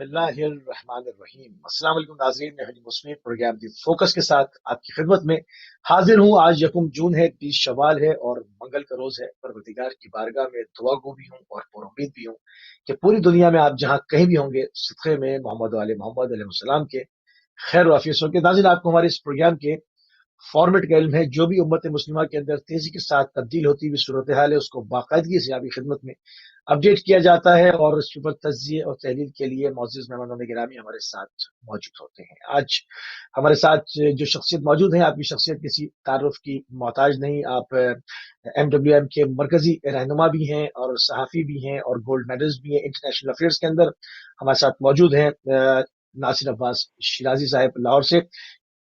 اللہ الرحمن الرحیم۔ السلام علیکم ناظرین، میں حجی مسلم پروگرام دی فوکس کے ساتھ آپ کی خدمت میں حاضر ہوں۔ آج یکم جون ہے، 20 شوال ہے اور منگل کا روز ہے۔ پروردگار کی بارگاہ میں دعا گو بھی ہوں اور پر امید بھی ہوں کہ پوری دنیا میں آپ جہاں کہیں بھی ہوں گے، صدقے میں محمد و آل محمد علیہ السلام کے خیر و عافیت ہوں گے۔ ناظرین، آپ کو ہمارے اس پروگرام کے فارمیٹ کا علم ہے۔ جو بھی امت مسلمہ کے اندر تیزی کے ساتھ تبدیل ہوتی ہوئی صورتحال ہے، اس کو باقاعدگی سے آپ کی خدمت میں اپڈیٹ کیا جاتا ہے اور اس کے اوپر تجزیے اور تحلیل کے لیے معزز مہمانان گرامی ہمارے ساتھ موجود ہوتے ہیں۔ آج ہمارے ساتھ جو شخصیت موجود ہیں، آپ کی شخصیت کسی تعارف کی محتاج نہیں۔ آپ MWM کے مرکزی رہنما بھی ہیں اور صحافی بھی ہیں اور گولڈ میڈلسٹ بھی ہیں انٹرنیشنل افیئرز کے اندر۔ ہمارے ساتھ موجود ہیں ناصر عباس شیرازی صاحب لاہور سے۔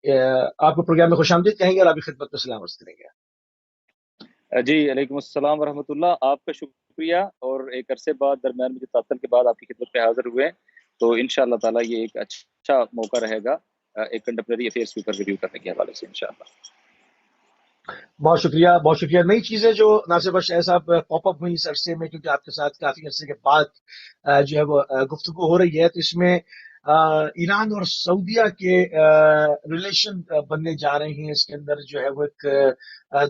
آپ کو پروگرام میں خوش آمدید کہیں گے اور آپ کی خدمت میں سلام عرض کریں گے۔ جی علیکم السلام ورحمۃ اللہ، آپ کا شکریہ۔ اور ایک عرصے بعد درمیان مجھے تعطل کے بعد آپ کی خدمت پہ حاضر ہوئے ہیں، تو انشاءاللہ تعالیٰ یہ ایک اچھا موقع رہے گا ایک کنٹمپریری افیئرس کے اوپر ریویو کرنے کے حوالے سے انشاءاللہ۔ بہت شکریہ، بہت شکریہ۔ نئی چیزیں جو ناصر بخش صاحب پاپ اپ ہوئی اس عرصے میں، کیونکہ آپ کے ساتھ کافی عرصے کے بعد جو ہے وہ گفتگو ہو رہی ہے، تو اس میں ایران اور سعودیہ کے ریلیشن بننے جا رہے ہیں۔ اس کے اندر جو ہے وہ ایک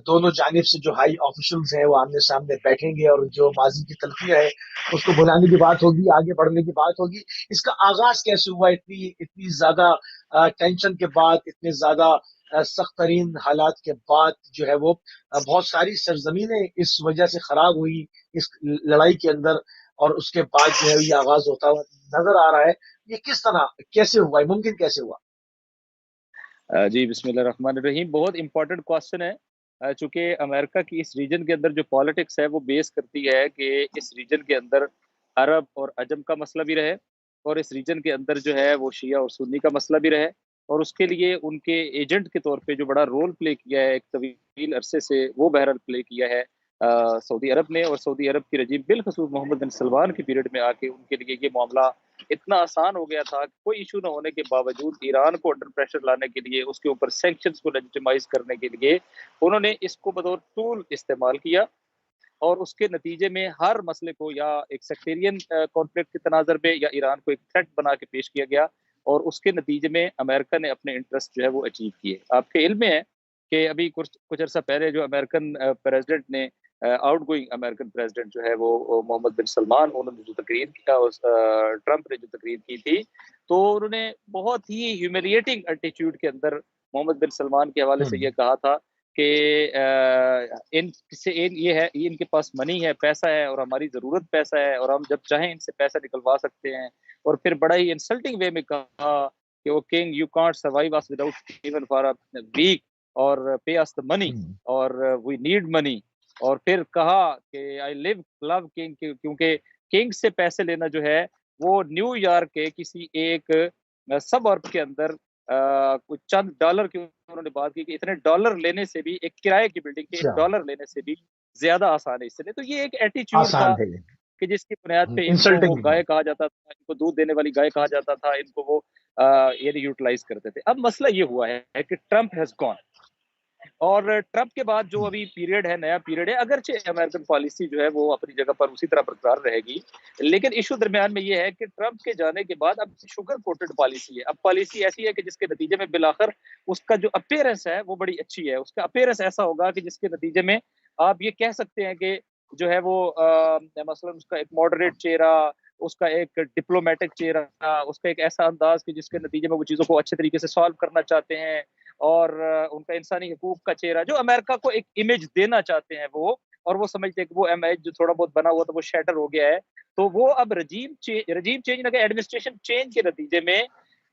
دونوں جانب سے جو ہائی آفیشلز ہیں وہ آمنے سامنے بیٹھیں گے اور جو ماضی کی تلخیاں ہے اس کو بھلانے کی بات ہوگی، آگے بڑھنے کی بات ہوگی۔ اس کا آغاز کیسے ہوا اتنی زیادہ ٹینشن کے بعد، اتنے زیادہ سخت ترین حالات کے بعد جو ہے وہ بہت ساری سرزمینیں اس وجہ سے خراب ہوئی اس لڑائی کے اندر، اور اس کے بعد جو ہے یہ آغاز ہوتا ہوا نظر آ رہا ہے۔ یہ کس طرح کیسے ہوا، ممکن کیسے ہوا؟ جی بسم اللہ الرحمن الرحیم، بہت امپورٹنٹ کوسچن ہے، چونکہ امریکہ کی اس ریجن کے اندر جو پالیٹکس ہے وہ بیس کرتی ہے کہ اس ریجن کے اندر عرب اور عجم کا مسئلہ بھی رہے، اور اس ریجن کے اندر جو ہے وہ شیعہ اور سنی کا مسئلہ بھی رہے، اور اس کے لیے ان کے ایجنٹ کے طور پہ جو بڑا رول پلے کیا ہے ایک طویل عرصے سے، وہ بہرحال پلے کیا ہے سعودی عرب نے۔ اور سعودی عرب کی رجیم بالخصوص محمد بن سلمان کی پیریڈ میں آ کے ان کے لیے یہ معاملہ اتنا آسان ہو گیا تھا کہ کوئی ایشو نہ ہونے کے باوجود ایران کو انڈر پریشر لانے کے لیے، اس کے اوپر سینکشنز کو لیجیٹیمائز کرنے کے لیے انہوں نے اس کو بطور ٹول استعمال کیا، اور اس کے نتیجے میں ہر مسئلے کو یا ایک سیکٹیرین کانفلکٹ کے تناظر میں یا ایران کو ایک تھریٹ بنا کے پیش کیا گیا، اور اس کے نتیجے میں امریکہ نے اپنے انٹرسٹ جو ہے وہ اچیو کیے۔ آپ کے علم میں ہے کہ ابھی کچھ عرصہ پہلے جو امریکن پریزیڈنٹ نے آؤٹ گوئنگ امریکن پریزیڈنٹ جو ہے وہ محمد بن سلمان، انہوں نے جو تقریر کیا، ٹرمپ نے جو تقریر کی تھی، تو انہوں نے بہت ہی ہیومیلیٹنگ ایٹیٹیوڈ کے اندر محمد بن سلمان کے حوالے سے یہ کہا تھا کہ ان کے پاس منی ہے، پیسہ ہے، اور ہماری ضرورت پیسہ ہے، اور ہم جب چاہیں ان سے پیسہ نکلوا سکتے ہیں۔ اور پھر بڑا ہی انسلٹنگ وے میں کہا کہ وہ king you can't survive us without even for a week, اور پے اس دا منی، اور وی نیڈ منی۔ اور پھر کہا کہ آئی لو کنگ، کیونکہ کنگ سے پیسے لینا جو ہے وہ نیو یارک کے کسی ایک سب ارب کے اندر کچھ چند ڈالر کی انہوں نے بات کی کہ اتنے ڈالر لینے سے بھی، ایک کرائے کی بلڈنگ کے ایک ڈالر لینے سے بھی زیادہ آسان ہے اس سے۔ تو یہ ایک ایٹیچیوڈ تھا کہ جس کی بنیاد پہ ان کو وہ گائے کہا جاتا تھا، ان کو دودھ دینے والی گائے کہا جاتا تھا، ان کو وہ یعنی یوٹیلائز کرتے تھے۔ اب مسئلہ یہ ہوا ہے کہ ٹرمپ ہیز گون، اور ٹرمپ کے بعد جو ابھی پیریڈ ہے، نیا پیریڈ ہے، اگرچہ امریکن پالیسی جو ہے وہ اپنی جگہ پر اسی طرح برقرار رہے گی، لیکن ایشو درمیان میں یہ ہے کہ ٹرمپ کے جانے کے بعد اب شوگر کوٹڈ پالیسی ہے۔ اب پالیسی ایسی ہے کہ جس کے نتیجے میں بالآخر اس کا جو اپیرنس ہے وہ بڑی اچھی ہے، اس کا اپیرنس ایسا ہوگا کہ جس کے نتیجے میں آپ یہ کہہ سکتے ہیں کہ جو ہے وہ مثلا اس کا ایک ماڈریٹ چہرہ، اس کا ایک ڈپلومیٹک چہرہ، اس کا ایک ایسا انداز کہ جس کے نتیجے میں وہ چیزوں کو اچھے طریقے سے سالو کرنا چاہتے ہیں، اور ان کا انسانی حقوق کا چہرہ جو امریکہ کو ایک امیج دینا چاہتے ہیں وہ، اور وہ سمجھتے ہیں کہ وہ امیج جو تھوڑا بہت بنا ہوا تھا وہ شیٹر ہو گیا ہے۔ تو وہ اب رجیم چینج نہ کہ ایڈمنسٹریشن چینج کے نتیجے میں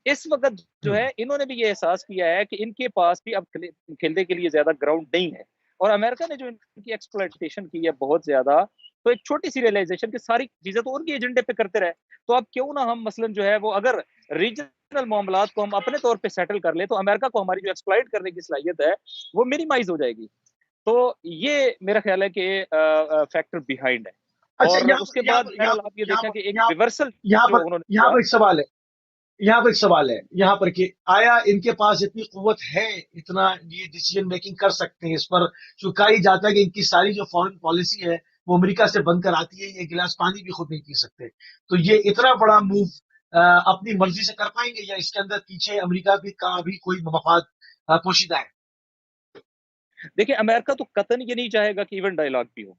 اس وقت جو ہے انہوں نے بھی یہ احساس کیا ہے کہ ان کے پاس بھی اب کھیلنے کے لیے زیادہ گراؤنڈ نہیں ہے، اور امریکہ نے جو ان کی ایکسپلائٹیشن کی ہے بہت زیادہ، تو ایک چھوٹی سی ریئلائزیشن کہ ساری چیزیں تو ان کے ایجنڈے پہ کرتے رہے، تو اب کیوں نہ ہم مثلا جو ہے وہ اگر ریجنل معاملات کو ہم اپنے طور پہ سیٹل کر لیں تو امریکہ کو ہماری جو ایکسپلائٹ کرنے کی صلاحیت ہے وہ منیمائز ہو جائے گی۔ تو یہ میرا خیال ہے کہ فیکٹر بیہائنڈ ہے۔ اور اس کے بعد آپ یہ دیکھیں کہ ایک ریورسل جو انہوں نے یہاں پر ایک سوال ہے یہاں پر کہ آیا ان کے پاس اتنی قوت ہے، اتنا یہ ڈیسیجن میکنگ کر سکتے ہیں؟ اس پر چکا ہی جاتا ہے کہ ان کی ساری جو فارن پالیسی ہے وہ امریکہ سے بن کر آتی ہے، یہ گلاس پانی بھی خود نہیں پی سکتے، تو یہ اتنا بڑا موو اپنی مرضی سے کر پائیں گے، یا اس کے اندر پیچھے امریکہ کا بھی کوئی مفاد پوشیدہ ہے؟ دیکھیں امریکہ تو قطعاً یہ نہیں چاہے گا کہ ایون ڈائلاگ بھی ہو،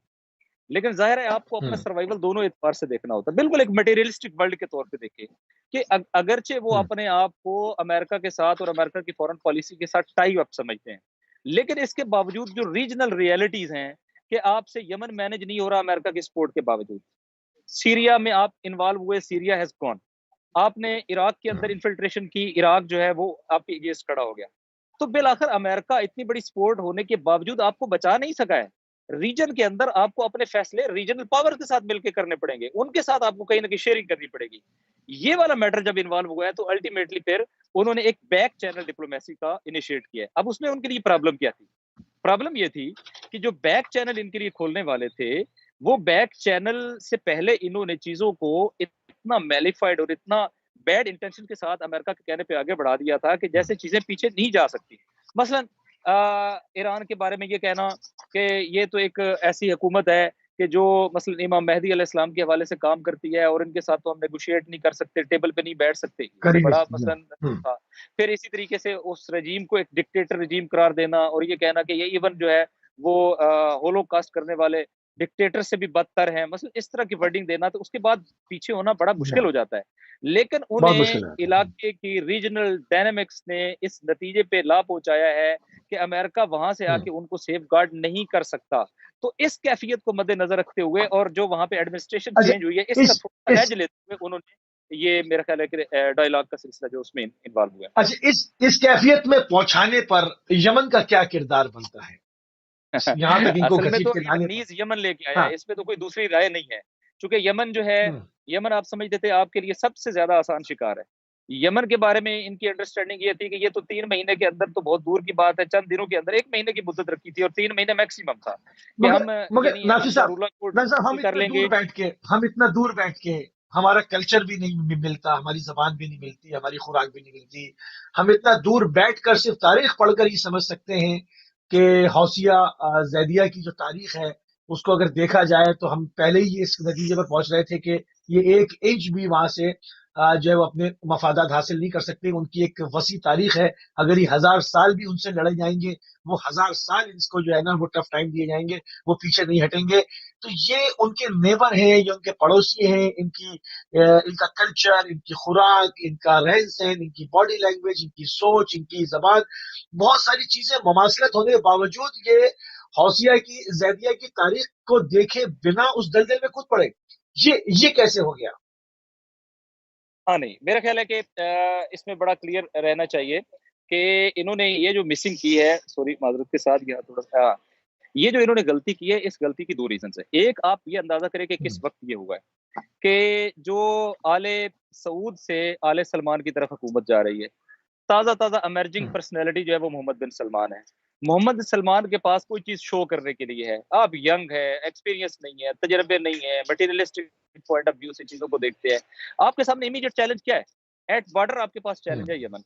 لیکن ظاہر ہے آپ کو اپنا ہوں سروائیول دونوں اعتبار سے دیکھنا ہوتا ہے، بالکل ایک مٹیریلسٹک ورلڈ کے طور پہ دیکھیں کہ اگرچہ وہ ہوں اپنے آپ کو امریکہ کے ساتھ اور امریکہ کی فورن پالیسی کے ساتھ ٹائی اپ سمجھتے ہیں، لیکن اس کے باوجود جو ریجنل ریئلٹیز ہیں کہ آپ سے یمن مینج نہیں ہو رہا امریکہ کے سپورٹ کے باوجود، سیریا میں آپ انوالو ہوئے، سیریا ہیز گون، آپ نے عراق کے اندر ہوں انفلٹریشن کی، عراق جو ہے وہ آپ کے اگینسٹ کھڑا ہو گیا، تو بالآخر امریکہ اتنی بڑی سپورٹ ہونے کے باوجود آپ کو بچا نہیں سکا ہے، ریجن کے اندر آپ کو اپنے فیصلے ریجنل پاور کے ساتھ مل کے کرنے پڑیں گے، ان کے ساتھ آپ کو کہیں نہ کہیں شیئرنگ کرنی پڑے گی، یہ والا میٹر جب انوالو ہوا ہے تو الٹیمیٹلی پھر انہوں نے ایک بیک چینل ڈپلومیسی کا انیشیٹ کیا ہے۔ اب اس میں ان کے لیے پرابلم کیا تھی؟ پرابلم یہ تھی کہ جو بیک چینل ان کے لیے کھولنے والے تھے، وہ بیک چینل سے پہلے انہوں نے چیزوں کو اتنا میلیفائڈ اور اتنا بیڈ انٹینشن کے ساتھ امریکہ کے کہنے پہ آگے بڑھا دیا تھا کہ جیسے چیزیں پیچھے نہیں جا سکتی۔ مثلا ایران کے بارے میں یہ کہنا کہ یہ تو ایک ایسی حکومت ہے کہ جو مثلا امام مہدی علیہ السلام کے حوالے سے کام کرتی ہے اور ان کے ساتھ تو ہم نیگوشیٹ نہیں کر سکتے، ٹیبل پہ نہیں بیٹھ سکتے، یہ تو کری بڑا نہیں مثلا ہوں تھا۔ پھر اسی طریقے سے اس رجیم کو ایک ڈکٹیٹر رجیم قرار دینا اور یہ کہنا کہ یہ ایون جو ہے وہ ہولو کاسٹ کرنے والے ڈکٹیٹر سے بھی بدتر ہیں، مثلا اس طرح کی ورڈنگ دینا، تو اس کے بعد پیچھے ہونا بڑا مشکل ہو جاتا ہے، لیکن بہت انہیں مشکل ہے۔ علاقے کی ریجنل ڈائنامکس نے اس نتیجے پہ لا پہنچایا ہے کہ امریکہ وہاں سے آ ہوں کے ان کو سیف گارڈ نہیں کر سکتا، تو اس کیفیت کو مد نظر رکھتے ہوئے اور جو وہاں پہ ایڈمنسٹریشن اچھا چینج ہوئی ہے اس کا اس تھوڑا اس ایج لیتے ہوئے انہوں نے یہ میرا خیال ہے کہ ڈائلاگ کا سلسلہ جو اس میں انوالو ہوا اچھا اس کیفیت میں پہنچانے پر یمن کا کیا کردار بنتا ہے، ہے۔ یہاں تک ان کو اصل میں گھسیٹ تو کے لانے پر؟ یمنیز یمن لے کے آیا ہاں ہے، اس میں تو کوئی دوسری رائے نہیں ہے، چونکہ یمن جو ہے، ہوں یمن آپ سمجھتے تھے آپ کے لیے سب سے زیادہ آسان شکار ہے۔ یمن کے بارے میں ان کی انڈرسٹینڈنگ یہ تھی کہ یہ تو 3 مہینے کے اندر تو بہت دور کی بات ہے، چند دنوں کے اندر، 1 مہینے کی مدت رکھی تھی اور 3 مہینے میکسیمم تھا کہ مگر ہم مگر یعنی ناصر صاحب، انصاراللہ کو ناصر صاحب، کر لیں گے۔ ہم اتنا دور بیٹھ کے ہمارا کلچر بھی نہیں ملتا، ہماری زبان بھی نہیں ملتی، ہماری خوراک بھی نہیں ملتی، ہم اتنا دور بیٹھ کر صرف تاریخ پڑھ کر یہ سمجھ سکتے ہیں کہ حوثیہ زیدیہ کی جو تاریخ ہے اس کو اگر دیکھا جائے تو ہم پہلے ہی اس نتیجے پر پہنچ رہے تھے کہ یہ 1 انچ بھی وہاں سے جو ہے وہ اپنے مفادات حاصل نہیں کر سکتے، ان کی ایک وسیع تاریخ ہے، اگر یہ 1000 سال بھی ان سے لڑے جائیں گے، وہ 1000 سال اس کو جو ہے نا وہ ٹف ٹائم دیے جائیں گے، وہ پیچھے نہیں ہٹیں گے۔ تو یہ ان کے نیبر ہیں، یہ ان کے پڑوسی ہیں، ان کا کلچر، ان کی خوراک، ان کا رہن سہن، ان کی باڈی لینگویج، ان کی سوچ، ان کی زبان، بہت ساری چیزیں مماثلت ہونے کے باوجود یہ حوثیہ کی زیدیہ کی تاریخ کو دیکھے بنا اس دلدل میں کود پڑے، یہ کیسے ہو گیا؟ ہاں نہیں میرا خیال ہے کہ اس میں بڑا کلیئر رہنا چاہیے کہ انہوں نے یہ جو مسنگ کی ہے، سوری معذرت کے ساتھ یہ تھوڑا سا، یہ جو انہوں نے غلطی کی ہے، اس غلطی کی 2 ریزنز ہیں۔ ایک، آپ یہ اندازہ کریں کہ کس وقت یہ ہوا ہے کہ جو آل سعود سے آل سلمان کی طرف حکومت جا رہی ہے، تازہ تازہ امرجنگ پرسنالٹی جو ہے وہ محمد بن سلمان ہے۔ محمد بن سلمان کے پاس کوئی چیز شو کرنے کے لیے ہے، آپ ینگ ہے، ایکسپیرینس نہیں ہے، تجربے نہیں ہے، مٹیریلسٹک پوائنٹ آف ویو سے چیزوں کو دیکھتے ہیں۔ آپ کے سامنے امیڈیٹ چیلنج کیا ہے؟ ایٹ بارڈر آپ کے پاس چیلنج ہے یمن،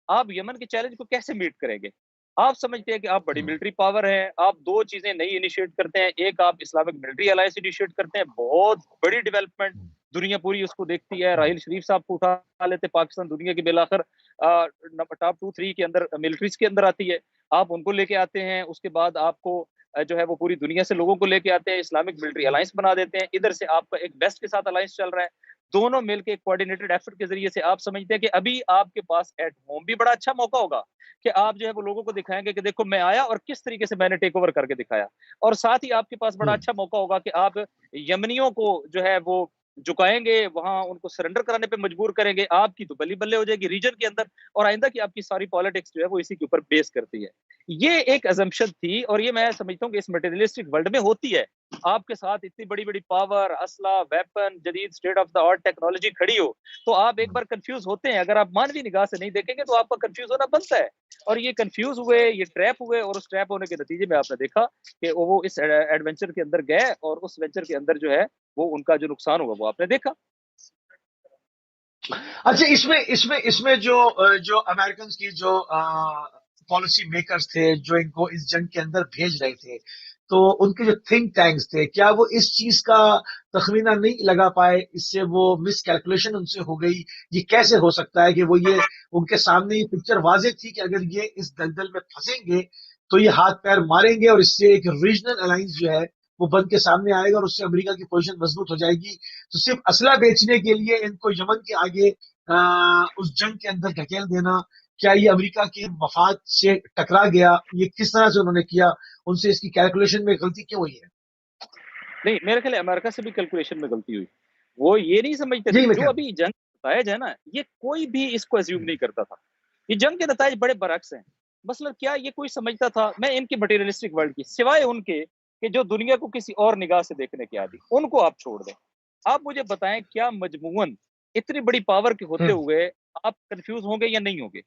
آپ یمن کے چیلنج کو کیسے میٹ کریں گے؟ آپ سمجھتے ہیں کہ آپ بڑی ملٹری پاور ہیں، آپ 2 چیزیں نئی انیشیٹ کرتے ہیں، ایک آپ اسلامک ملٹری الائنس انیشیٹ کرتے ہیں، بہت بڑی ڈیولپمنٹ، دنیا پوری اس کو دیکھتی ہے، راحیل شریف صاحب کو اٹھا لیتے، پاکستان دنیا کی بالآخر ٹاپ 2 3 کے اندر ملٹریز کے اندر آتی ہے، آپ ان کو لے کے آتے ہیں، اس کے بعد آپ کو جو ہے وہ پوری دنیا سے لوگوں کو لے کے آتے ہیں، اسلامک ملٹری الائنس بنا دیتے ہیں، ادھر سے آپ کا ایک ویسٹ کے ساتھ الائنس چل رہا ہے، دونوں مل کے کوآرڈینیٹڈ ایفرٹ کے ذریعے سے آپ سمجھتے ہیں کہ ابھی آپ کے پاس ایٹ ہوم بھی بڑا اچھا موقع ہوگا کہ آپ جو ہے وہ لوگوں کو دکھائیں گے کہ دیکھو میں آیا اور کس طریقے سے میں نے ٹیک اوور کر کے دکھایا، اور ساتھ ہی آپ کے پاس بڑا اچھا موقع ہوگا کہ آپ یمنیوں کو جو ہے وہ جھکائیں گے، وہاں ان کو سرنڈر کرانے پہ مجبور کریں گے، آپ کی تو بلی بلے ہو جائے گی ریجن کے اندر، اور آئندہ کی آپ کی ساری پالیٹکس جو ہے وہ اسی کے اوپر بیس کرتی ہے۔ یہ ایک ازمپشن تھی اور یہ میں سمجھتا ہوں کہ اس مٹیریلسٹک ورلڈ میں ہوتی ہے، آپ کے ساتھ اتنی بڑی بڑی پاور، اسلحہ، ویپن، جدید state of the art technology کھڑی ہو تو آپ ایک بار کنفیوز ہوتے ہیں، اگر آپ مانوی نگاہ سے نہیں دیکھیں گے تو آپ کا کنفیوز ہونا بنتا ہے، اور یہ کنفیوز ہوئے، یہ ٹریپ ہوئے، اور اس ٹریپ ہونے کے نتیجے میں آپ نے دیکھا کہ وہ اس ایڈونچر کے اندر گئے اور اس وینچر کے اندر جو ہے وہ ان کا جو نقصان ہوا وہ آپ نے دیکھا۔ اچھا اس میں جو امریکنز کی جو پالیسی میکرز تھے جو ان کو اس جنگ کے اندر بھیج رہے تھے، تو ان کے جو تھنک ٹینکس تھے کیا وہ اس چیز کا تخمینہ نہیں لگا پائے، اس سے وہ مس کیلکولیشن ان سے ہو گئی؟ یہ کیسے ہو سکتا ہے کہ وہ یہ ان کے سامنے یہ پکچر واضح تھی کہ اگر یہ اس دلدل میں پھنسیں گے تو یہ ہاتھ پیر ماریں گے، اور اس سے ایک ریجنل الائنس جو ہے وہ بن کے سامنے آئے گا، اور اس سے امریکہ کی پوزیشن مضبوط ہو جائے گی؟ تو صرف اسلحہ بیچنے کے لیے ان کو یمن کے آگے اس جنگ کے اندر ڈھکیل دینا، کیا یہ امریکہ کے مفاد سے ٹکرا گیا؟ یہ کس طرح سے انہوں نے کیا؟ ان سے اس کی کیلکولیشن میں غلطی کیوں ہوئی ہے؟ نہیں، میرے خیال ہے امریکہ سے بھی کیلکولیشن میں غلطی ہوئی. وہ یہ نہیں سمجھتے تھے یہی میں جو کہہ ابھی جنگ نتائج ہے نا، یہ کوئی بھی اس کو ایزیوم نہیں کرتا تھا. یہ جنگ کے نتائج بڑے برعکس ہیں. مثلا کیا یہ کوئی سمجھتا تھا؟ میں ان کی مٹیریلسٹک ورلڈ کی سوائے ان کے کہ جو دنیا کو کسی اور نگاہ سے دیکھنے کے عادی، ان کو آپ چھوڑ دیں. آپ مجھے بتائیں کیا مجموعاً اتنی بڑی پاور کے ہوتے ہوئے آپ کنفیوز ہوں گے یا نہیں ہوں گے؟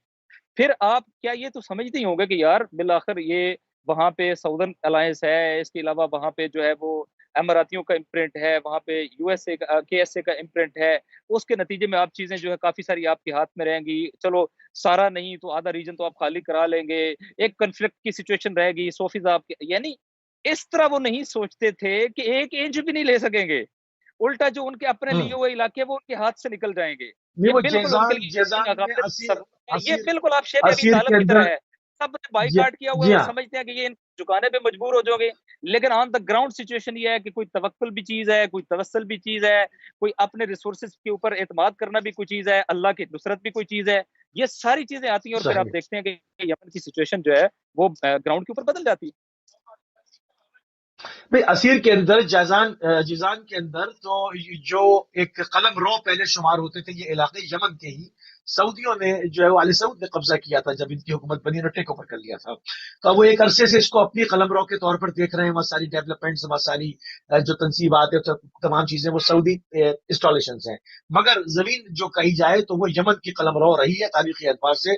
پھر آپ کیا یہ تو سمجھتے ہی ہوں گے کہ یار بالآخر یہ وہاں پہ ساؤدرن الائنس ہے، اس کے علاوہ وہاں پہ جو ہے وہ اماراتیوں کا امپرنٹ ہے، وہاں پہ یو ایس اے کا کے ایس اے کا امپرنٹ ہے. اس کے نتیجے میں آپ چیزیں جو ہے کافی ساری آپ کے ہاتھ میں رہیں گی. چلو سارا نہیں تو آدھا ریجن تو آپ خالی کرا لیں گے، ایک کنفلکٹ کی سچویشن رہے گی 100% آپ کے. یعنی اس طرح وہ نہیں سوچتے تھے کہ ایک انچ بھی نہیں لے سکیں گے. الٹا جو ان کے اپنے لیے ہوئے علاقے وہ ان کے ہاتھ سے نکل جائیں گے. نہیں، یہ وہ بالکل ان کے جیزان لیے جیزان میں ناقابل اسیر تصور ہے. یہ اسیر بالکل آپ شیب ابی اسیر طالب کے کی طرح اندر ہے. سب نے بائی جی کاٹ کیا ہوا ہے جی اور ہاں سمجھتے ہیں کہ یہ ان کو جھکانے پہ مجبور ہو جاؤ گے. لیکن آن دا گراؤنڈ سچویشن یہ ہے کہ کوئی توکل بھی چیز ہے، کوئی توسل بھی چیز ہے، کوئی اپنے ریسورسز کے اوپر اعتماد کرنا بھی کوئی چیز ہے، اللہ کی نصرت بھی کوئی چیز ہے. یہ ساری چیزیں آتی ہیں اور پھر آپ صحیح. دیکھتے ہیں کہ یمن کی سچویشن جو ہے وہ گراؤنڈ کے اوپر بدل جاتی ہے. بھائی اسیر کے اندر جیزان کے اندر تو جو ایک قلم رو پہلے شمار ہوتے تھے یہ علاقے یمن کے ہی سعودیوں نے جو ہے وہ علی سعود نے قبضہ کیا تھا جب ان کی حکومت بنی، انہوں نے ٹیک اوور کر لیا تھا. تو وہ ایک عرصے سے اس کو اپنی قلم رو کے طور پر دیکھ رہے ہیں. وہاں ساری ڈیولپمنٹس، وہاں ساری جو تنصیبات ہے، تمام چیزیں وہ سعودی انسٹالیشنز ہیں. مگر زمین جو کہی جائے تو وہ یمن کی قلم رو رہی ہے تاریخی اعتبار سے.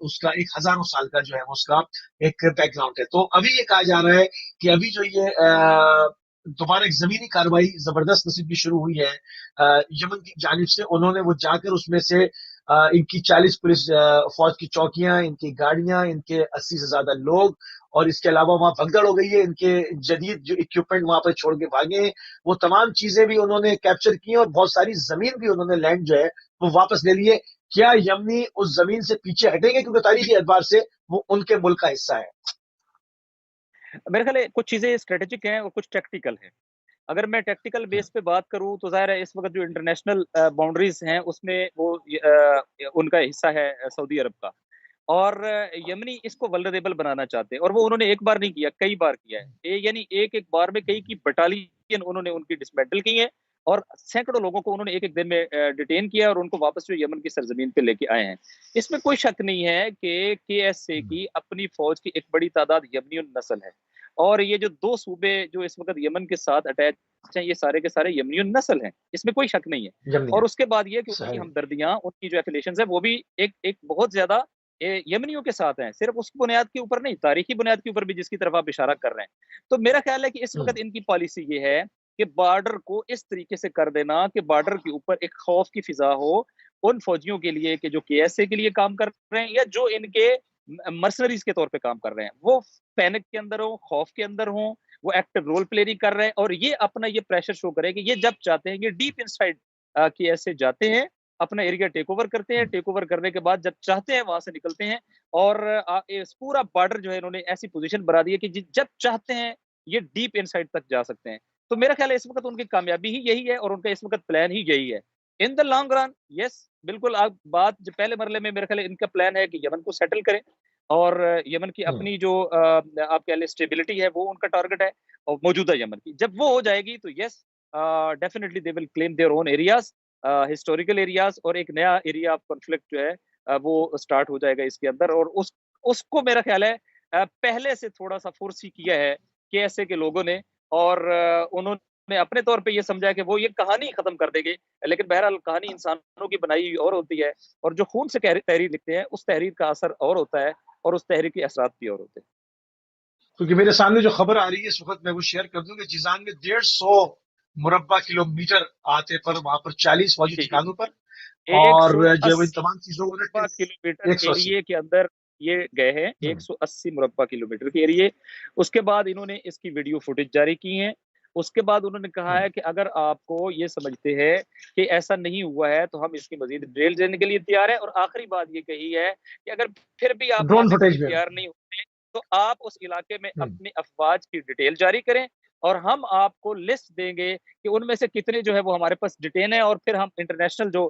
اس کا ایک ہزاروں سال کا جو ہے اس کا ایک بیک گراؤنڈ ہے. تو ابھی یہ کہا جا رہا ہے کہ ابھی جو یہ دوبارہ ایک زمینی کاروائی زبردست قسم کی شروع ہوئی ہے یمن کی جانب سے. انہوں نے وہ جا کر اس میں سے ان کی 40 پولیس فوج کی چوکیاں، ان کی گاڑیاں، ان کے 80 سے زیادہ لوگ، اور اس کے علاوہ وہاں بھگدڑ ہو گئی ہے. ان کے جدید جو اکوپمنٹ وہاں پر چھوڑ کے بھاگے ہیں، وہ تمام چیزیں بھی انہوں نے کیپچر کی ہیں، اور بہت ساری زمین بھی انہوں نے لینڈ جو ہے وہ واپس لے لیے. کیا یمنی اس زمین سے پیچھے ہٹیں گے؟ کیونکہ تاریخی اعتبار سے وہ ان کے ملک کا حصہ ہے. میرے خیال ہے کچھ چیزیں اسٹریٹجک ہیں اور کچھ ٹیکٹیکل ہیں. اگر میں ٹیکٹیکل بیس پہ بات کروں تو ظاہر ہے اس وقت جو انٹرنیشنل باؤنڈریز ہیں اس میں وہ ان کا حصہ ہے سعودی عرب کا. اور یمنی اس کو ولنریبل بنانا چاہتے ہیں اور وہ انہوں نے ایک بار نہیں کیا، کئی بار کیا ہے. یعنی ایک بار میں کئی کی بٹالین انہوں نے ان کی ڈسمینٹل کی ہے اور سینکڑوں لوگوں کو انہوں نے ایک دن میں ڈیٹین کیا اور ان کو واپس جو یمن کی سرزمین پہ لے کے آئے ہیں. اس میں کوئی شک نہیں ہے کہ کے ایس اے کی اپنی فوج کی ایک بڑی تعداد یمنی نسل ہے. اور یہ جو دو صوبے جو اس وقت یمن کے ساتھ اٹیچ ہیں یہ سارے کے سارے یمنی نسل ہیں، اس میں کوئی شک نہیں ہے. یمنی اور ہے. اس کے بعد یہ کہ ان کی صحیح. ہمدردیاں، ان کی جو ایفیلیشنز ہیں وہ بھی ایک بہت زیادہ یمنیوں کے ساتھ ہیں. صرف اس بنیاد کے اوپر نہیں، تاریخی بنیاد کے اوپر بھی جس کی طرف آپ اشارہ کر رہے ہیں. تو میرا خیال ہے کہ اس وقت ان کی پالیسی یہ ہے کہ بارڈر کو اس طریقے سے کر دینا کہ بارڈر کے اوپر ایک خوف کی فضا ہو ان فوجیوں کے لیے کہ جو کے ایس اے کے لیے کام کر رہے ہیں یا جو ان کے مرسنریز کے طور پہ کام کر رہے ہیں، وہ پینک کے اندر ہوں، خوف کے اندر ہوں، وہ ایکٹیو رول پلیری کر رہے ہیں اور یہ اپنا یہ پریشر شو کرے کہ یہ جب چاہتے ہیں یہ ڈیپ انسائڈ کے ایسے جاتے ہیں، اپنا ایریا ٹیک اوور کرتے ہیں، ٹیک اوور کرنے کے بعد جب چاہتے ہیں وہاں سے نکلتے ہیں. اور اس پورا بارڈر جو ہے انہوں نے ایسی پوزیشن بنا دی ہے کہ جب چاہتے ہیں یہ ڈیپ انسائڈ تک جا سکتے ہیں. تو میرا خیال ہے اس وقت ان کی کامیابی ہی یہی ہے اور ان کا اس وقت پلان ہی یہی ہے. ان دا لانگ رن یس بالکل آپ بات جو پہلے مرحلے میں میرے خیال ہے ان کا پلان ہے کہ یمن کو سیٹل کریں اور یمن کی اپنی جو آپ کہہ لیں اسٹیبلٹی ہے وہ ان کا ٹارگٹ ہے. اور موجودہ یمن کی جب وہ ہو جائے گی تو yes definitely they will claim their own areas, historical areas, اور ایک نیا ایریا آف کنفلکٹ جو ہے وہ سٹارٹ ہو جائے گا اس کے اندر. اور اس کو میرا خیال ہے پہلے سے تھوڑا سا فورس ہی کیا ہے کہ ایسے کے لوگوں نے، اور انہوں نے اپنے طور پہ یہ سمجھا کہ وہ یہ کہانی ختم کر دیں گے. لیکن بہرحال کہانی انسانوں کی بنائی اور ہوتی ہے اور جو خون سے تحریر لکھتے ہیں اس تحریر کا اثر اور ہوتا ہے اور اس تحریر کے اثرات بھی اور ہوتے ہیں. کیونکہ میرے سامنے جو خبر آ رہی ہے اس وقت میں وہ شیئر کر دوں کہ جیزان میں 150 مربع کلومیٹر آتے پر وہاں پر 40 فوجی ٹھکانوں پر، ایک اور سو جو ان اسی تمام چیزوں کو کلو میٹر 180. ایریے کے اندر یہ گئے ہیں 180 مربع کلومیٹر کے ایریے. اس کے بعد انہوں نے اس کی ویڈیو فوٹیج جاری کی ہیں. اس کے بعد انہوں نے کہا ہے کہ اگر آپ کو یہ سمجھتے ہیں کہ ایسا نہیں ہوا ہے تو ہم اس کی مزید ڈیٹیل دینے کے لیے تیار ہیں. اور آخری بات یہ کہی ہے کہ اگر پھر بھی آپ ڈرون ماننے کے فوٹیج لیے میں تیار نہیں ہوتے تو آپ اس علاقے میں اپنی افواج کی ڈیٹیل جاری کریں اور ہم آپ کو لسٹ دیں گے کہ ان میں سے کتنے جو ہے وہ ہمارے پاس ڈیٹین ہیں, اور پھر ہم انٹرنیشنل جو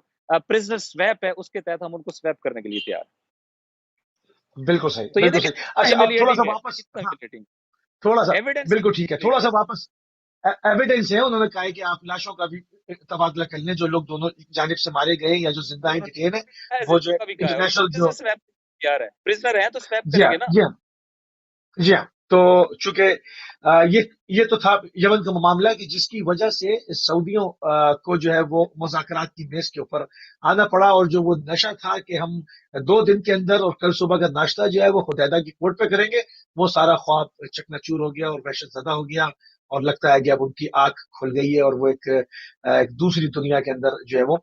پرزنر سویپ ہے اس کے تحت ہم ان کو سویپ کرنے کے لیے تیار ہیں. بالکل صحیح, تو یہ بالکل دیکھیں صحیح. اچھا اب تھوڑا سا ہیوملیٹنگ ہے, واپس, کتنا ہاں ہیوملیٹنگ تھوڑا سا, ایویڈنس بالکل ٹھیک ہے, تھوڑا سا واپس ایویڈنس ہے. انہوں نے کہا ہے کہ آپ لاشوں کا بھی تبادلہ کر لیں, جو لوگ دونوں جانب سے مارے گئے یا جو زندہ ہیں ڈیٹین ہے وہ جو کا بھی کہا ہے انہوں انٹرنیشنل نے جو, سویپ تیار ہے, پرزنر ہیں تو سویپ جی کریں ہاں گے نا. جی ہاں جی ہاں. تو چونکہ یہ تو تھا یمن کا معاملہ کہ جس کی وجہ سے سعودیوں کو جو ہے وہ مذاکرات کی میز کے اوپر آنا پڑا, اور جو وہ نشہ تھا کہ ہم 2 دن کے اندر اور کل صبح کا ناشتہ جو ہے وہ حدیدہ کی کوٹ پہ کریں گے, وہ سارا خواب چکنا چور ہو گیا اور وحشت زدہ ہو گیا, اور لگتا ہے کہ اب ان کی آنکھ کھل گئی ہے اور وہ ایک دوسری دنیا کے اندر جو ہے وہ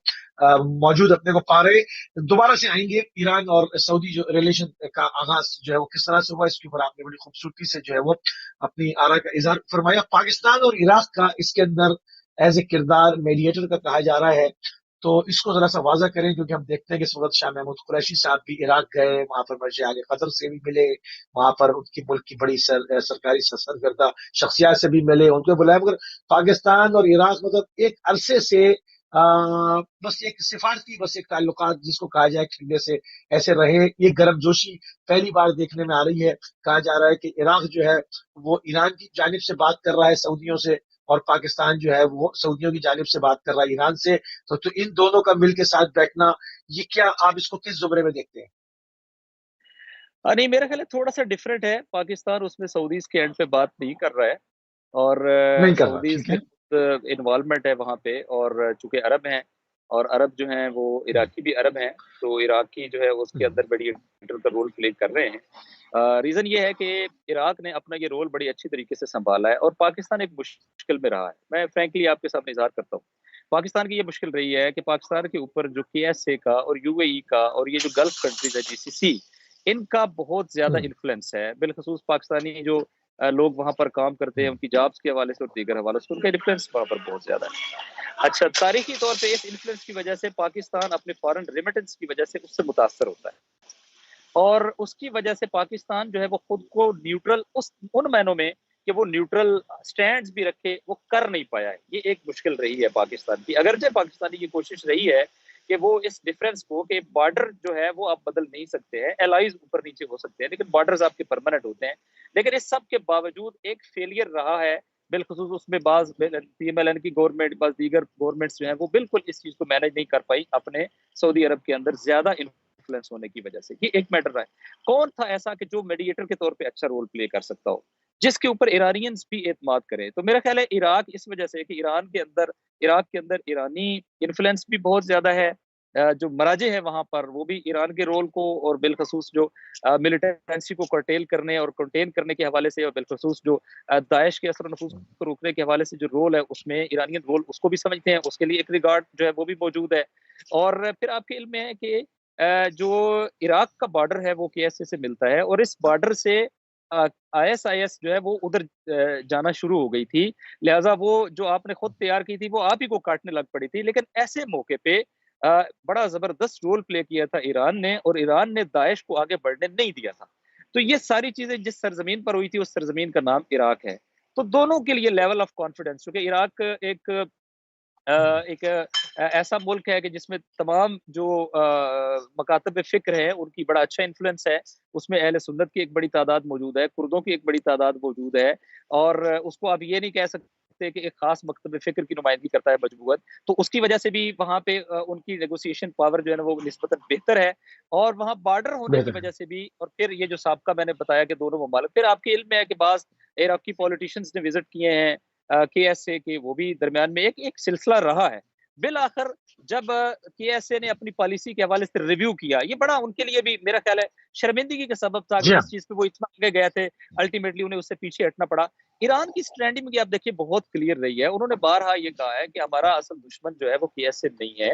موجود اپنے کو پا رہے. دوبارہ سے آئیں گے ایران اور سعودی جو ریلیشن کا آغاز جو ہے وہ کس طرح سے ہوا, اس کے اوپر آپ نے بڑی خوبصورتی سے جو ہے وہ اپنی آرا کا اظہار فرمایا. پاکستان اور عراق کا اس کے اندر ایز اے کردار میڈیٹر کا کہا جا رہا ہے, تو اس کو ذرا سا واضح کریں, کیونکہ ہم دیکھتے ہیں کہ سعودت شاہ محمود قریشی صاحب بھی عراق گئے, وہاں پر مرشد اعلی قطر سے بھی ملے, وہاں پر ان کی ملک کی بڑی سرکاری سرگردہ شخصیات سے بھی ملے, ان کو بلایا, مگر پاکستان اور عراق مطلب ایک عرصے سے بس ایک سفارتی بس ایک تعلقات جس کو کہا جائے کھلنے سے ایسے رہے. یہ گرم جوشی پہلی بار دیکھنے میں آ رہی ہے. کہا جا رہا ہے کہ عراق جو ہے وہ ایران کی جانب سے بات کر رہا ہے سعودیوں سے, اور پاکستان جو ہے وہ سعودیوں کی جانب سے بات کر رہا ہے ایران سے. تو ان دونوں کا مل کے ساتھ بیٹھنا, یہ کیا آپ اس کو کس زمرے میں دیکھتے ہیں؟ نہیں, میرا خیال ہے تھوڑا سا ڈفرینٹ ہے. پاکستان اس میں سعودیز کے اینڈ پہ بات نہیں کر رہا ہے, اور نہیں کر رہا, سعودیز ٹھیک ہے. کے انوالومنٹ ہے وہاں پہ, اور چونکہ عرب ہیں اور عرب جو ہیں وہ عراقی بھی عرب ہیں, تو عراقی جو ہے اس کے اندر بڑی کا رول پلے کر رہے ہیں. ریزن یہ ہے کہ عراق نے اپنا یہ رول بڑی اچھی طریقے سے سنبھالا ہے, اور پاکستان ایک مشکل میں رہا ہے. میں فرینکلی آپ کے سامنے اظہار کرتا ہوں, پاکستان کی یہ مشکل رہی ہے کہ پاکستان کے اوپر جو کے ایس اے کا اور یو اے ای کا اور یہ جو گلف کنٹریز ہے جی سی سی, ان کا بہت زیادہ انفلوئنس ہے. بالخصوص پاکستانی جو لوگ وہاں پر کام کرتے ہیں ان کی جابس کے حوالے سے اور دیگر حوالے سے ان کا انفلوئنس وہاں پر بہت زیادہ ہے. اچھا, تاریخی طور پہ اس انفلوئنس کی وجہ سے پاکستان اپنے فارن ریمیٹنس کی وجہ سے اس سے متاثر ہوتا ہے, اور اس کی وجہ سے پاکستان جو ہے وہ خود کو نیوٹرل ان معنوں میں کہ وہ نیوٹرل سٹینڈز بھی رکھے وہ کر نہیں پایا ہے. یہ ایک مشکل رہی ہے پاکستان کی, اگرچہ پاکستانی کی کوشش رہی ہے کہ وہ اس ڈیفرنس کو کہ بارڈر جو ہے وہ آپ بدل نہیں سکتے ہیں, الائز اوپر نیچے ہو سکتے ہیں لیکن بارڈرز آپ کے پرماننٹ ہوتے ہیں, لیکن اس سب کے باوجود ایک فیلئر رہا ہے. بالخصوص اس میں بعض پی ایم ایل این کی گورنمنٹ, بعض دیگر گورنمنٹس جو ہیں وہ بالکل اس چیز کو مینج نہیں کر پائی اپنے سعودی عرب کے اندر زیادہ انفلوئنس ہونے کی وجہ سے. یہ ایک میٹر رہا ہے. کون تھا ایسا کہ جو میڈیٹر کے طور پہ اچھا رول پلے کر سکتا ہو, جس کے اوپر ایرانینز بھی اعتماد کرے؟ تو میرا خیال ہے عراق اس وجہ سے کہ عراق کے اندر ایرانی انفلوئنس بھی بہت زیادہ ہے. جو مراجع ہیں وہاں پر وہ بھی ایران کے رول کو اور بالخصوص جو ملیٹنسی کو کرٹیل کرنے اور کنٹین کرنے کے حوالے سے, اور بالخصوص جو داعش کے اثر و نفوذ کو روکنے کے حوالے سے جو رول ہے اس میں ایرانین رول اس کو بھی سمجھتے ہیں, اس کے لیے ایک ریگارڈ جو ہے وہ بھی موجود ہے. اور پھر آپ کے علم میں ہے کہ جو عراق کا بارڈر ہے وہ کے ایس اے سے ملتا ہے, اور اس بارڈر سے آئی ایس جو ہے وہ ادھر جانا شروع ہو گئی تھی, لہٰذا وہ جو آپ نے خود تیار کی تھی وہ آپ ہی کو کاٹنے لگ پڑی تھی. لیکن ایسے موقع پہ بڑا زبردست رول پلے کیا تھا ایران نے, اور ایران نے داعش کو آگے بڑھنے نہیں دیا تھا. تو یہ ساری چیزیں جس سرزمین پر ہوئی تھی اس سرزمین کا نام عراق ہے. تو دونوں کے لیے لیول آف کانفیڈنس, کیونکہ عراق ایک ایسا ملک ہے کہ جس میں تمام جو مکاتب فکر ہیں ان کی بڑا اچھا انفلوئنس ہے, اس میں اہل سنت کی ایک بڑی تعداد موجود ہے, کردوں کی ایک بڑی تعداد موجود ہے, اور اس کو آپ یہ نہیں کہہ سکتے کہ ایک خاص مکتب فکر کی نمائندگی کرتا ہے مجموعت. تو اس کی وجہ سے بھی وہاں پہ ان کی نیگوسیشن پاور جو ہے نا وہ نسبتاً بہتر ہے, اور وہاں بارڈر ہونے کی وجہ سے بھی, اور پھر یہ جو سابقہ میں نے بتایا کہ دونوں ممالک, پھر آپ کے علم میں ہے کہ بعض عراقی پولیٹیشنز نے وزٹ کیے ہیں کے ایس اے کے, وہ بھی درمیان میں ایک سلسلہ رہا ہے. بالآخر جب کے ایس اے نے اپنی پالیسی کے حوالے سے ریویو کیا, یہ بڑا ان کے لیے بھی میرا خیال ہے شرمندگی کا سبب تھا کہ جس چیز پہ وہ اتنا آگے گئے تھے الٹیمیٹلی انہیں اس سے پیچھے ہٹنا پڑا. ایران کی اسٹینڈنگ بھی آپ دیکھیے بہت کلیئر رہی ہے, انہوں نے بارہا یہ کہا ہے کہ ہمارا اصل دشمن جو ہے وہ کے ایس اے نہیں ہے,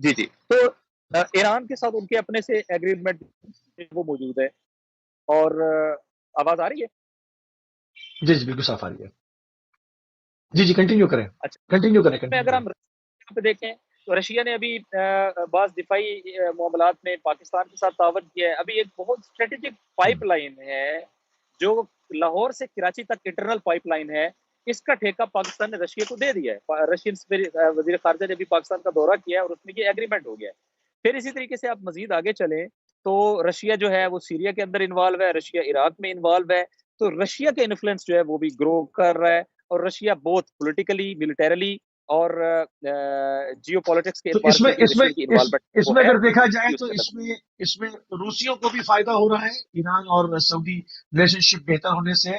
جی جی. تو ایران کے ساتھ ان کے اپنے سے ایگریمنٹ وہ موجود ہے. اور آواز آ رہی ہے؟ جی جی بالکل صاف آ رہی ہے. جی جی کنٹینیو کریں. اچھا. کنٹینیو کریں کنٹینیو اگر کریں. ہم پہ دیکھیں تو رشیا نے ابھی بعض دفاعی معاملات میں پاکستان کے ساتھ تعاون کیا ہے. ابھی ایک بہت اسٹریٹجک پائپ لائن ہے جو لاہور سے کراچی تک انٹرنل پائپ لائن ہے. اس کا ٹھیکہ پاکستان نے رشیا کو دے دیا ہے. رشین وزیر خارجہ نے ابھی پاکستان کا دورہ کیا ہے اور اس میں یہ ایگریمنٹ ہو گیا ہے. پھر اسی طریقے سے آپ مزید آگے چلیں تو رشیا جو ہے وہ سیریا کے اندر انوالو ہے, رشیا عراق میں انوالو ہے. تو رشیا کا انفلوئنس جو ہے وہ بھی گرو کر رہا ہے, اور رشیا بوتھ پولیٹیکلی, ملٹریلی اور جیو پالیٹکس کے تو اعتبار اس سے میں بھی اس میں رشین کی اس انوالومنٹ اس وہ میں ہے. اگر دیکھا جائے تو اس کے اندر اس میں روسیوں کو بھی فائدہ ہو رہا ہے ایران اور سعودی ریلیشن شپ بہتر ہونے سے,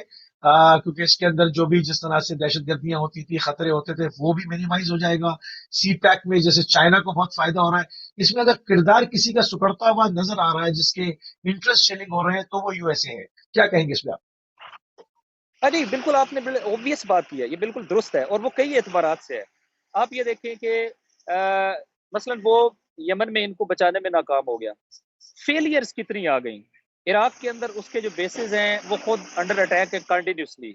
کیونکہ اس کے اندر جو بھی جس طرح سے دہشت گردیاں ہوتی تھی, خطرے ہوتے تھے, وہ بھی منیمائز ہو جائے گا. سی پیک میں جیسے چائنا کو بہت فائدہ ہو رہا ہے. اس میں اگر کردار کسی کا سکڑتا ہوا نظر آ رہا ہے جس کے انٹرسٹ شیئرنگ ہو رہے ہیں تو وہ یو ایس اے ہے. کیا کہیں گے اس میں آپ؟ جی بالکل, آپ نے اوبویس بات کی ہے, یہ بالکل درست ہے اور وہ کئی اعتبارات سے ہے. آپ یہ دیکھیں کہ مثلا وہ یمن میں ان کو بچانے میں ناکام ہو گیا, فیلئرز کتنی آ گئیں. عراق کے اندر اس کے جو بیسز ہیں وہ خود انڈر اٹیک ہے کنٹینیوسلی.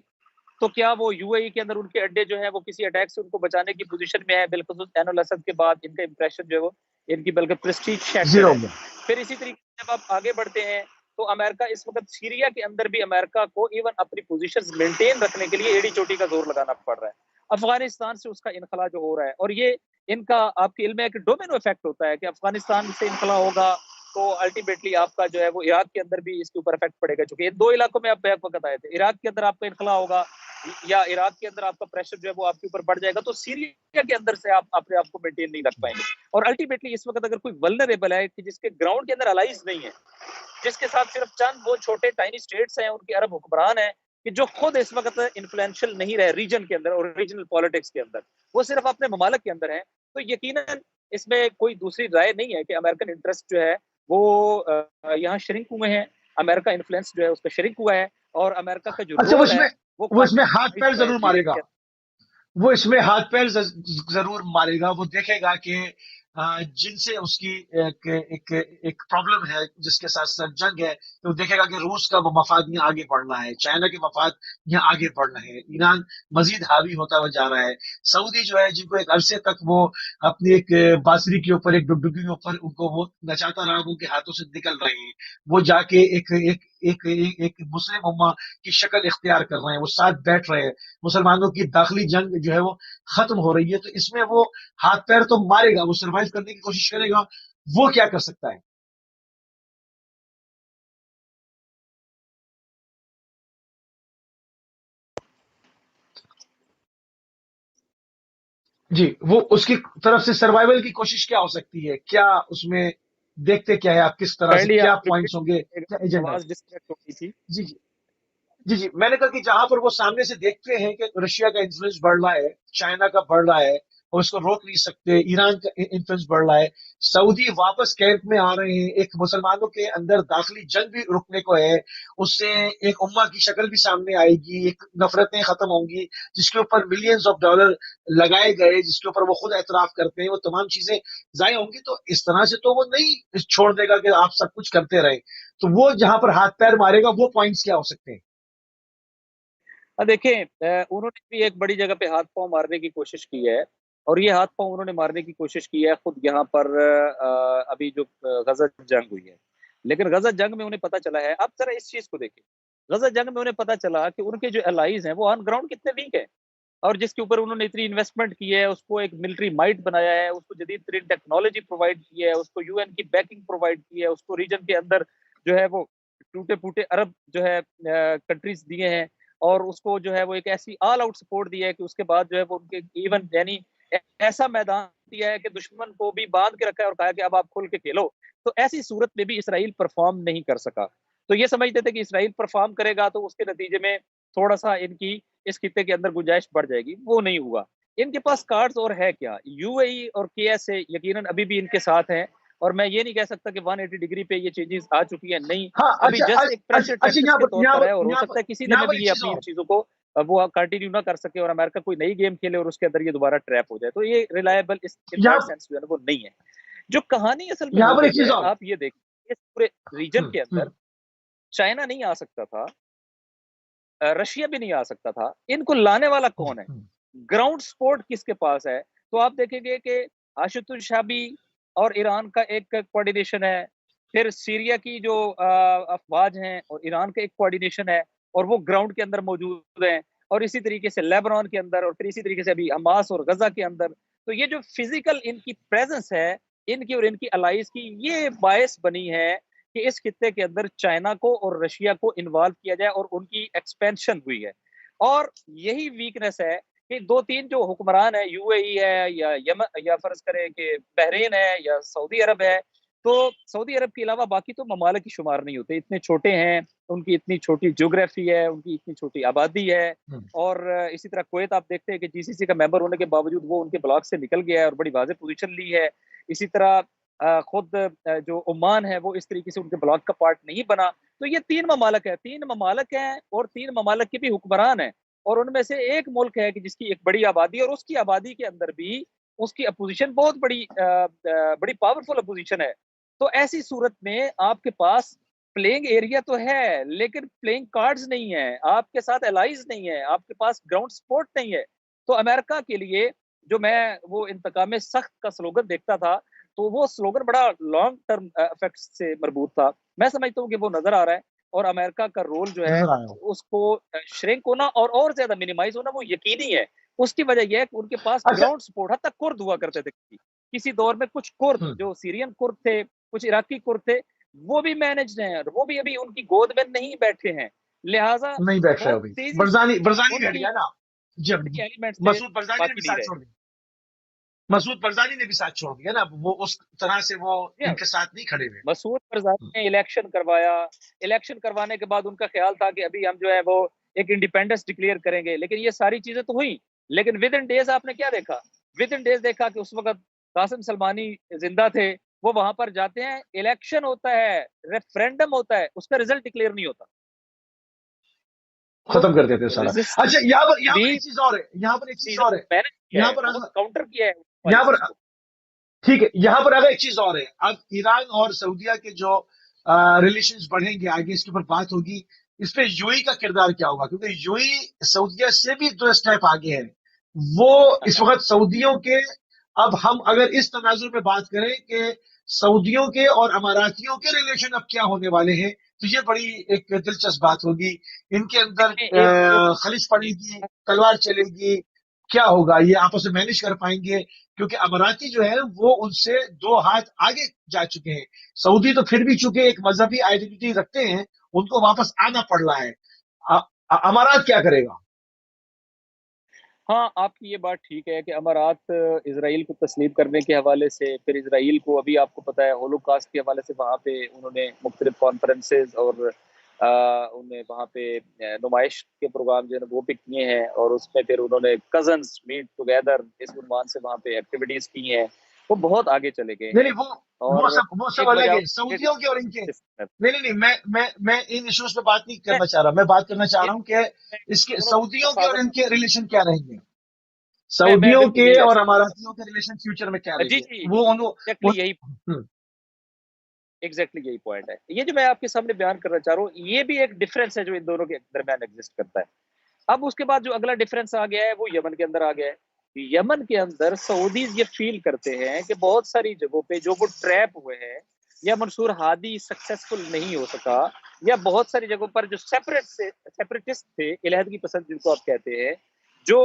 تو کیا وہ یو اے ای کے اندر ان کے اڈے جو ہیں وہ کسی اٹیک سے ان کو بچانے کی پوزیشن میں ہے؟ بالخصوص عین الاسد کے بعد ان کا امپریشن جو ہے وہ ان کی بلکہ پریسٹیج شیٹرڈ زیرو ہے. میں. پھر اسی طریقے سے جب آپ آگے بڑھتے ہیں تو امریکہ اس وقت سیریا کے اندر بھی امریکہ کو ایون اپنی پوزیشنز مینٹین رکھنے کے لیے ایڑی چوٹی کا زور لگانا پڑ رہا ہے. افغانستان سے اس کا انخلا جو ہو رہا ہے, اور یہ ان کا آپ کے علم ہے کہ ڈومینو افیکٹ ہوتا ہے کہ افغانستان سے انخلا ہوگا تو الٹیمیٹلی آپ کا جو ہے وہ عراق کے اندر بھی اس کے اوپر افیکٹ پڑے گا. چونکہ یہ دو علاقوں میں آپ بیک وقت آئے تھے, عراق کے اندر آپ کا انخلا ہوگا یا عراق کے اندر آپ کا پریشر جو ہے وہ آپ کے اوپر بڑھ جائے گا, تو سیریا کے اندر سے آپ اپنے آپ کو مینٹین نہیں رکھ پائیں گے. اور الٹیمیٹلی اس وقت اگر کوئی ولنریبل ہے کہ جس کے گراؤنڈ کے اندر الائز نہیں ہے, جس کے ساتھ صرف چند وہ چھوٹے ٹائنی اسٹیٹس ہیں, ان کے عرب حکمران ہیں کہ جو خود اس وقت انفلوئنشل نہیں رہے ریجن کے اندر اور ریجنل پالیٹکس کے اندر, وہ صرف اپنے ممالک کے اندر ہیں, تو یقیناً اس میں کوئی دوسری رائے نہیں ہے کہ امریکن انٹرسٹ جو ہے وہ یہاں شرنک ہوئے ہیں. امریکہ انفلوئنس جو ہے اس کا شرنک ہوا ہے, اور امریکہ کا جو اچھا رول ہے وہ وہ اس میں ہاتھ پیر ہوا ہے ضرور مارے ریجن گا. کے وہ اس میں ہاتھ پیر ضرور مارے گا. وہ دیکھے گا کہ جن سے اس کی ایک پرابلم ہے, جس کے ساتھ ساتھ جنگ ہے, تو وہ دیکھے گا کہ روس کا وہ مفاد یہاں آگے بڑھنا ہے, چائنا کے مفاد یہاں آگے بڑھنا ہے, ایران مزید حاوی ہوتا ہوا جا رہا ہے, سعودی جو ہے جن کو ایک عرصے تک وہ اپنی ایک بانسری کے اوپر, ایک ڈگڈگی کے اوپر ان کو وہ نچاتا رہا, ان کے ہاتھوں سے نکل رہے ہیں. وہ جا کے ایک مسلم امہ کی شکل اختیار کر رہے ہیں, وہ ساتھ بیٹھ رہے ہیں, مسلمانوں کی داخلی جنگ جو ہے وہ ختم ہو رہی ہے. تو اس میں وہ ہاتھ پیر تو مارے گا, وہ سروائیو کرنے کی کوشش کرے گا. وہ کیا کر سکتا ہے؟ جی, وہ اس کی طرف سے سروائیول کی کوشش کیا ہو سکتی ہے؟ کیا اس میں دیکھتے کیا ہے آپ, کس طرح سے کائنڈلی کیا آپ پوائنٹس ہوں گے, کیا ایجنڈا؟ آواز ڈسکنیکٹ ہو گئی تھی. جی جی جی جی میں نے کہا کہ جہاں پر وہ سامنے سے دیکھتے ہیں کہ رشیا کا انفلوئنس بڑھ رہا ہے, چائنا کا بڑھ رہا ہے, اور اس کو روک نہیں سکتے, ایران کا انفلوئنس بڑھ رہا ہے, سعودی واپس کیمپ میں آ رہے ہیں, ایک مسلمانوں کے اندر داخلی جنگ بھی رکنے کو ہے, اس سے ایک امہ کی شکل بھی سامنے آئے گی, ایک نفرتیں ختم ہوں گی جس کے اوپر ملینز آف ڈالر لگائے گئے, جس کے اوپر وہ خود اعتراف کرتے ہیں, وہ تمام چیزیں ضائع ہوں گی. تو اس طرح سے تو وہ نہیں چھوڑ دے گا کہ آپ سب کچھ کرتے رہے. تو وہ جہاں پر ہاتھ پیر مارے گا, وہ پوائنٹس کیا ہو سکتے ہیں؟ دیکھیں انہوں نے بھی ایک بڑی جگہ پہ ہاتھ پاؤں مارنے کی کوشش کی ہے, اور یہ ہاتھ پاؤں انہوں نے مارنے کی کوشش کی ہے خود یہاں پر ابھی جو غزہ جنگ ہوئی ہے. لیکن غزہ جنگ میں انہیں پتا چلا ہے, آپ ذرا اس چیز کو دیکھیں, غزہ جنگ میں انہیں پتا چلا کہ ان کے جو الائز ہیں وہ آن گراؤنڈ کتنے ویک ہیں, اور جس کے اوپر انہوں نے اتنی انویسٹمنٹ کی ہے, اس کو ایک ملٹری مائٹ بنایا ہے, اس کو جدید ترین ٹیکنالوجی پرووائڈ کی ہے, اس کو یو این کی بیکنگ پرووائڈ کی ہے, اس کو ریجن کے اندر جو ہے وہ ٹوٹے پھوٹے عرب جو ہے کنٹریز دیے ہیں, اور اس کو جو ہے وہ ایک ایسی آل آؤٹ سپورٹ دی ہے کہ اس کے بعد جو ہے وہ ان کے ایون یعنی ایسا میدان دیا ہے کہ دشمن کو بھی باندھ کے رکھا ہے اور کہا کہ اب آپ کھل کے کھیلو. تو ایسی صورت میں بھی اسرائیل پرفارم نہیں کر سکا. تو یہ سمجھتے تھے کہ اسرائیل پرفارم کرے گا تو اس کے نتیجے میں تھوڑا سا ان کی اس خطے کے اندر گنجائش بڑھ جائے گی. وہ نہیں ہوا. ان کے پاس کارڈز اور ہے کیا, یو اے ای اور کے ایس اے یقیناً ابھی بھی ان کے ساتھ ہیں, اور میں یہ نہیں کہہ سکتا کہ 180 ڈگری پہ یہ چینجز آ چکی ہیں, نہیں, ہاں ابھی جسٹ ایک پریشر اچھا ٹیکٹس یہاں کے پر طور یہاں پر ہے, اور پر ہو یہاں پر سکتا ہے کسی یہاں لمحے پر بھی ایک یہ چیز اپنی اور. ان چیزوں کو وہ کنٹینیو نہ کر سکے, اور امریکہ کوئی نئی گیم کھیلے اور اس کے اندر یہ دوبارہ ٹریپ ہو جائے. تو یہ ریلائبل اس ان یہاں دیٹ سینس جو ہے وہ نہیں ہے. جو کہانی اصل میں یہاں ہو پر ایک گئی چیز ہے اور آپ یہ دیکھیں، اس پورے ریجن کے اندر ہم، چائنا نہیں آ سکتا تھا، رشیا بھی نہیں آ سکتا تھا، ان کو لانے والا کون ہے؟ ہم، گراؤنڈ سپورٹ کس کے پاس ہے؟ تو آپ دیکھیں گے کہ آشت الشابی اور ایران کا ایک کوارڈینیشن ہے، پھر سیریا کی جو افواج ہیں اور ایران کا ایک کوارڈینیشن ہے، اور وہ گراؤنڈ کے اندر موجود ہیں، اور اسی طریقے سے لیبنان کے اندر، اور پھر اسی طریقے سے ابھی حماس اور غزہ کے اندر. تو یہ جو فزیکل ان کی پریزنس ہے، ان کی اور ان کی الائز کی، یہ باعث بنی ہے کہ اس خطے کے اندر چائنا کو اور رشیا کو انوالو کیا جائے اور ان کی ایکسپینشن ہوئی ہے. اور یہی ویکنس ہے کہ دو تین جو حکمران ہے، یو اے ای ہے یا یمن، یا فرض کریں کہ بحرین ہے یا سعودی عرب ہے، تو سعودی عرب کے علاوہ باقی تو ممالک کی شمار نہیں ہوتے، اتنے چھوٹے ہیں، ان کی اتنی چھوٹی جغرافی ہے، ان کی اتنی چھوٹی آبادی ہے. ہم، اور اسی طرح کویت آپ دیکھتے ہیں کہ جی سی سی کا ممبر ہونے کے باوجود وہ ان کے بلاک سے نکل گیا ہے اور بڑی واضح پوزیشن لی ہے. اسی طرح خود جو عمان ہے وہ اس طریقے سے ان کے بلاک کا پارٹ نہیں بنا. تو یہ تین ممالک ہیں اور تین ممالک کے بھی حکمران ہیں، اور ان میں سے ایک ملک ہے کہ جس کی ایک بڑی آبادی ہے، اور اس کی آبادی کے اندر بھی اس کی اپوزیشن بہت بڑی پاورفل اپوزیشن ہے. تو ایسی صورت میں آپ کے پاس پلینگ ایریا تو ہے لیکن پلینگ کارڈز نہیں ہیں، آپ کے ساتھ الائز نہیں ہے، آپ کے پاس گراؤنڈ سپورٹ نہیں ہے. تو امریکہ کے لیے جو میں وہ انتقام سخت کا سلوگن دیکھتا تھا، تو وہ سلوگن بڑا لانگ ٹرم افیکٹ سے مربوط تھا. میں سمجھتا ہوں کہ وہ نظر آ رہا ہے، اور امریکہ کا رول جو ہے نظر آیا ہو. اس کو شرنک ہونا اور زیادہ منیمائز ہونا وہ یقینی ہے. اس کی وجہ یہ ہے کہ ان کے پاس اچھا. گراؤنڈ سپورٹ، حتی کرد ہوا کرتے تھے کسی دور میں، کچھ کرد ہم، جو سیرین کرد تھے، کچھ عراقی کرد تھے، وہ بھی مینجڈ ہیں، اور وہ بھی ابھی ان کی گود میں نہیں بیٹھے ہیں. لہٰذا نہیں بیٹھ رہے بہت ابھی. تیزی سے برزانی ان بیٹھ کی گیا نا. جب ایلیمنٹ سے مسعود برزانی نے بھی باقی نہیں ساتھ رہے. چھوڑ دیا. مسعود برزانی نے بھی ساتھ چھوڑ دیا نا، وہ اس طرح سے وہ ان کے ساتھ نہیں کھڑے ہوئے. مسعود برزانی نے الیکشن کروایا، الیکشن کروانے کے بعد ان کا خیال تھا کہ ابھی ہم جو ہے وہ ایک انڈیپینڈنس ڈکلیئر کریں گے، لیکن یہ ساری چیزیں تو ہوئی، لیکن ود ان ڈیز آپ نے کیا دیکھا؟ ود ان ڈیز دیکھا کہ اس وقت قاسم سلمانی زندہ تھے، وہ وہاں پر جاتے ہیں، الیکشن ہوتا ہے، ریفرینڈم ہوتا ہے، اس کا رزلٹ ڈکلیئر نہیں ہوتا. تو ختم کر دیتے سارا. ریزسٹنس اچھا یہاں پر بھی ایک چیز اور ہے. یہاں پر ایک چیز چیزوں اور کو ہے. مینج کیا یہاں ہے، پر بہت کاؤنٹر کیا ہے یہاں پر پالیسیز کو. ٹھیک ہے. یہاں پر اگر ایک چیز اور ہے، اب ایران اور سعودیہ کے جو ریلیشنز بڑھیں گے آگے، اس کے اوپر بات ہوگی. اس پہ یو ای کا کردار کیا ہوگا، کیونکہ یو ای سعودیہ سے بھی 2 اسٹیپ آگے ہے. وہ اس وقت سعودیوں کے، اب ہم اگر اس تناظر میں بات کریں کہ سعودیوں کے اور اماراتیوں کے ریلیشن اب کیا ہونے والے ہیں، تو یہ بڑی ایک دلچسپ بات ہوگی. ان کے اندر ایک خلش پڑے گی، تلوار چلے گی، کیا ہوگا، یہ آپس میں مینج کر پائیں گے؟ کیونکہ اماراتی جو ہے وہ ان سے 2 ہاتھ آگے جا چکے ہیں. سعودی تو پھر بھی چونکہ ایک مذہبی آئیڈینٹی رکھتے ہیں، ان کو واپس آنا پڑ رہا ہے. امارات کیا کرے گا؟ ہاں، آپ کی یہ بات ٹھیک ہے کہ امارات اسرائیل کو تسلیم کرنے کے حوالے سے، پھر اسرائیل کو ابھی آپ کو پتہ ہے ہولوکاسٹ کے حوالے سے وہاں پہ انہوں نے مختلف کانفرنسز اور انہیں وہاں پہ نمائش کے پروگرام جو ہے وہ بھی کیے ہیں، اور اس میں پھر انہوں نے کزنز میٹ ٹوگیدر اس عنوان سے وہاں پہ ایکٹیویٹیز کی ہیں. وہ بہت آگے چلے گئے نہیں ہیں، نہیں، اور وہ سب ایک الگ وجہ ہے، سعودیوں کے اور ان کے. نہیں نہیں نہیں، میں ان ایشوز پہ بات نہیں کرنا چاہ رہا. میں بات کرنا چاہ رہا ہوں کہ اس کے دونوں سعودیوں کے اور ان کے ریلیشن کیا رہیں گے، میں سعودیوں بالکل کے یہی اور عرض اماراتیوں کے ریلیشن فیوچر میں کیا رہیں جی گے. جی وہ ایگزیکٹلی یہی پوائنٹ ہے. یہ جو میں آپ کے سامنے بیان کرنا چاہ رہا ہوں، یہ بھی ایک ڈفرینس ہے جو ان دونوں کے درمیان ایگزسٹ کرتا ہے. اب اس کے بعد جو اگلا ڈفرینس آ گیا ہے وہ یمن کے اندر آ گیا ہے. یمن کے اندر سعودیز یہ فیل کرتے ہیں کہ بہت ساری جگہوں پہ جو وہ ٹریپ ہوئے ہیں، یا منصور ہادی سکسیسفل نہیں ہو سکا، یا بہت ساری جگہوں پر جو سیپریٹسٹ تھے، علیحدگی پسند جن کو آپ کہتے ہیں، جو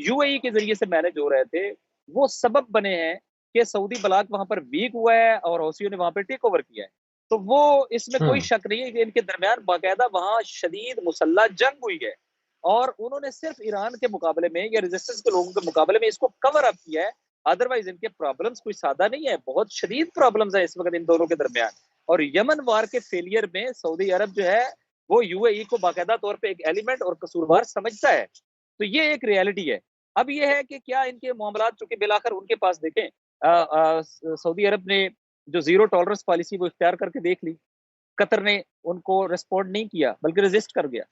یو اے ای کے ذریعے سے مینج ہو رہے تھے، وہ سبب بنے ہیں کہ سعودی بلاک وہاں پر ویک ہوا ہے اور حوثیوں نے وہاں پہ ٹیک اوور کیا ہے. تو وہ اس میں کوئی شک نہیں ہے کہ ان کے درمیان باقاعدہ وہاں شدید مسلح جنگ ہوئی ہے، اور انہوں نے صرف ایران کے مقابلے میں یا ریزسٹنس کے لوگوں کے مقابلے میں اس کو کور اپ کیا ہے. ادروائز ان کے پرابلمز کوئی سادہ نہیں ہے، بہت شدید پرابلمز ہیں اس وقت ان دونوں کے درمیان. اور یمن وار کے فیلئر میں سعودی عرب جو ہے وہ یو اے ای کو باقاعدہ طور پہ ایک ایلیمنٹ اور قصوروار سمجھتا ہے. تو یہ ایک ریالٹی ہے. اب یہ ہے کہ کیا ان کے معاملات، چونکہ بلاخر ان کے پاس دیکھیں سعودی عرب نے جو زیرو ٹالرنس پالیسی وہ اختیار کر کے دیکھ لی، قطر نے ان کو ریسپونڈ نہیں کیا بلکہ ریزسٹ کر گیا.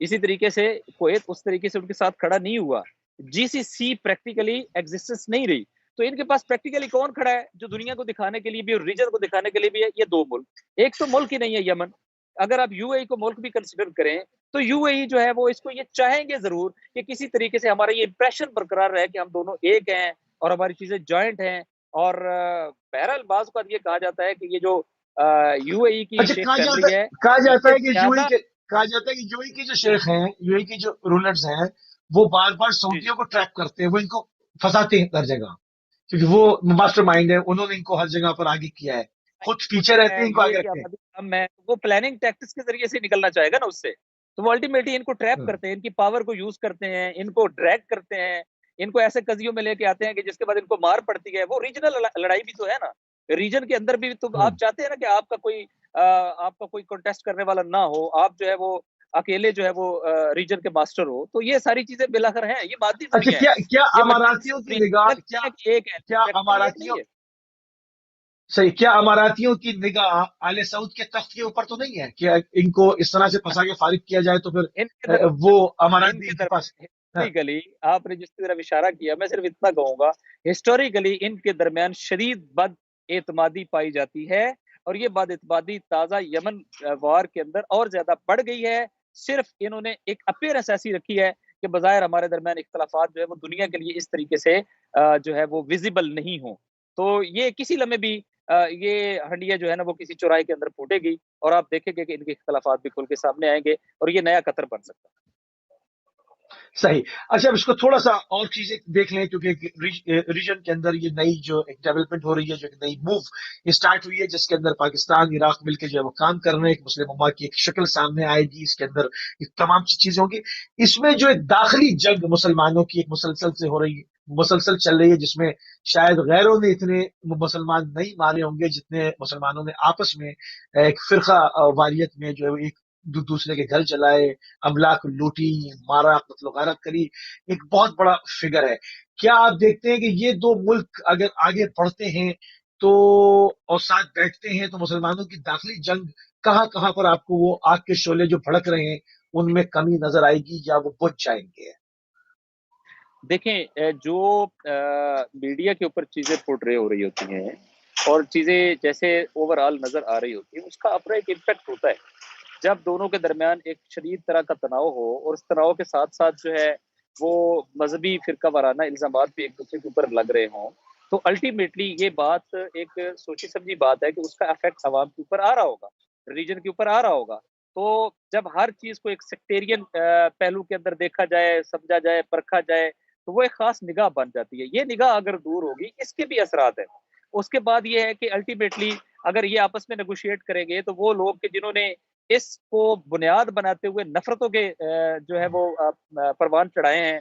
اسی طریقے سے کویت اس طریقے سے ان کے ساتھ کھڑا نہیں ہوا. جی سی سی پریکٹیکلی ایگزسٹنس نہیں رہی. تو ان کے پاس پریکٹیکلی کون کھڑا ہے جو دنیا کو دکھانے کے لیے بھی اور ریجن کو دکھانے کے لیے بھی ہے؟ یہ دو ملک. ایک تو ملک ہی نہیں ہے یمن. اگر آپ یو اے ای کو ملک بھی کنسیڈر کریں تو یو اے ای جو ہے وہ اس کو یہ چاہیں گے ضرور کہ کسی طریقے سے ہمارا یہ امپریشن برقرار رہے کہ ہم دونوں ایک ہیں اور ہماری چیزیں جوائنٹ ہیں. اور بہرحال بعض اوقات یہ کہا جاتا ہے کہ یہ جو یو اے ای کی اچھا، شیخ فیملی ہے کہا جاتا یہ ہے کہ زیادہ کہا جاتا ہے کہ یو اے کے جو شیخ ہیں، یو اے کے جو رولرز ہیں، وہ بار بار جی جی سعودیوں کو ٹریپ کرتے ہیں، وہ ان کو پھنساتے ہیں ہر جگہ، کیونکہ وہ ماسٹر مائنڈ ہے، انہوں نے ان کو ہر جگہ پر آگے کیا ہے، خود پیچھے رہتے ہیں، ان کو یو اے آگے کی رکھتے ہیں. آبادی کم ہے وہ پلاننگ ٹیکٹکس کے ذریعے سے نکلنا چاہے گا نا اس سے. تو وہ الٹیمیٹلی ان کو ٹریپ کرتے ہیں، ان کی پاور کو یوز کرتے ہیں، ان کو ڈریگ کرتے ہیں، ان کو ایسے قضیوں میں لے کے آتے ہیں کہ جس کے بعد ان کو مار پڑتی ہے. وہ ریجنل لڑائی بھی تو ہے نا. ریجن کے اندر بھی تو آپ چاہتے ہیں نا کہ آپ کا کوئی کنٹیسٹ کرنے والا نہ ہو، آپ جو ہے وہ اکیلے جو ہے وہ ریجن کے ماسٹر ہو. تو یہ ساری چیزیں بالاخر ہیں، یہ مادی اچھا، دنیا ہے. کیا یہ اماراتیوں کی نگاہ، ایک ہے کیا پریکٹیکلی ایک اماراتیوں نہیں ہے. صحیح، کیا اماراتیوں کی نگاہ آل سعود کے تخت کے اوپر تو نہیں ہے کہ ان کو اس طرح سے پھنسا کے فارغ کیا جائے تو ان کے پھر وہ امارات ان بھی کے ان کے پاس؟ درمیان ہاں، ہسٹوریکلی آپ نے جس کی طرف اشارہ کیا میں صرف اتنا کہوں گا ہسٹوریکلی ان کے درمیان شدید بد اعتمادی پائی جاتی ہے اور یہ بد اعتمادی تازہ یمن وار کے اندر اور زیادہ بڑھ گئی ہے. صرف انہوں نے ایک اپیرنس ایسی رکھی ہے کہ بظاہر ہمارے درمیان اختلافات جو ہے وہ دنیا کے لیے اس طریقے سے جو ہے وہ ویزیبل نہیں ہوں. تو یہ کسی لمحے بھی یہ ہنڈیا جو ہے نا وہ کسی چوراہے کے اندر پھوٹے گی اور آپ دیکھیں گے کہ ان کے اختلافات بھی کھل کے سامنے آئیں گے اور یہ نیا قطر بن سکتا ہے. صحیح. اچھا، اب اس کو تھوڑا سا اور چیزیں دیکھ لیں، کیونکہ ریجن کے اندر یہ نئی جو ایک ڈیولپمنٹ ہو رہی ہے، جو ایک نئی موو اسٹارٹ ہوئی ہے، جس کے اندر پاکستان عراق مل کے جو ہے وہ کام کر رہے ہیں، ایک مسلم امہ کی ایک شکل سامنے آئے گی، اس کے اندر تمام چیزیں ہوں گی. اس میں جو ایک داخلی جنگ مسلمانوں کی ایک مسلسل سے ہو رہی ہے، مسلسل چل رہی ہے، جس میں شاید غیروں نے اتنے مسلمان نہیں مارے ہوں گے جتنے مسلمانوں نے آپس میں ایک فرقہ واریت میں جو ہے ایک دوسرے کے گھر جلائے، املاک لوٹی، مارا، قتل و غارت کری، ایک بہت بڑا فگر ہے. کیا آپ دیکھتے ہیں کہ یہ دو ملک اگر آگے بڑھتے ہیں تو اور ساتھ بیٹھتے ہیں تو مسلمانوں کی داخلی جنگ کہاں کہاں پر آپ کو وہ آگ کے شعلے جو بھڑک رہے ہیں ان میں کمی نظر آئے گی یا وہ بجھ جائیں گے؟ دیکھیں جو میڈیا کے اوپر چیزیں پورٹرے ہو رہی ہوتی ہیں اور چیزیں جیسے اوور آل نظر آ رہی ہوتی ہیں اس کا اپنا ایک امپیکٹ ہوتا ہے. جب دونوں کے درمیان ایک شدید طرح کا تناؤ ہو اور اس تناؤ کے ساتھ ساتھ جو ہے وہ مذہبی فرقہ وارانہ الزامات بھی ایک دوسرے کے اوپر لگ رہے ہوں تو الٹیمیٹلی یہ بات ایک سوچی سمجھی بات ہے کہ اس کا افیکٹ عوام کے اوپر آ رہا ہوگا، ریجن کے اوپر آ رہا ہوگا. تو جب ہر چیز کو ایک سیکٹیرین پہلو کے اندر دیکھا جائے، سمجھا جائے، پرکھا جائے تو وہ ایک خاص نگاہ بن جاتی ہے. یہ نگاہ اگر دور ہوگی اس کے بھی اثرات ہیں. اس کے بعد یہ ہے کہ الٹیمیٹلی اگر یہ آپس میں نیگوشیٹ کریں گے تو وہ لوگ کہ جنہوں نے اس کو بنیاد بناتے ہوئے نفرتوں کے جو ہے وہ پروان چڑھائے ہیں،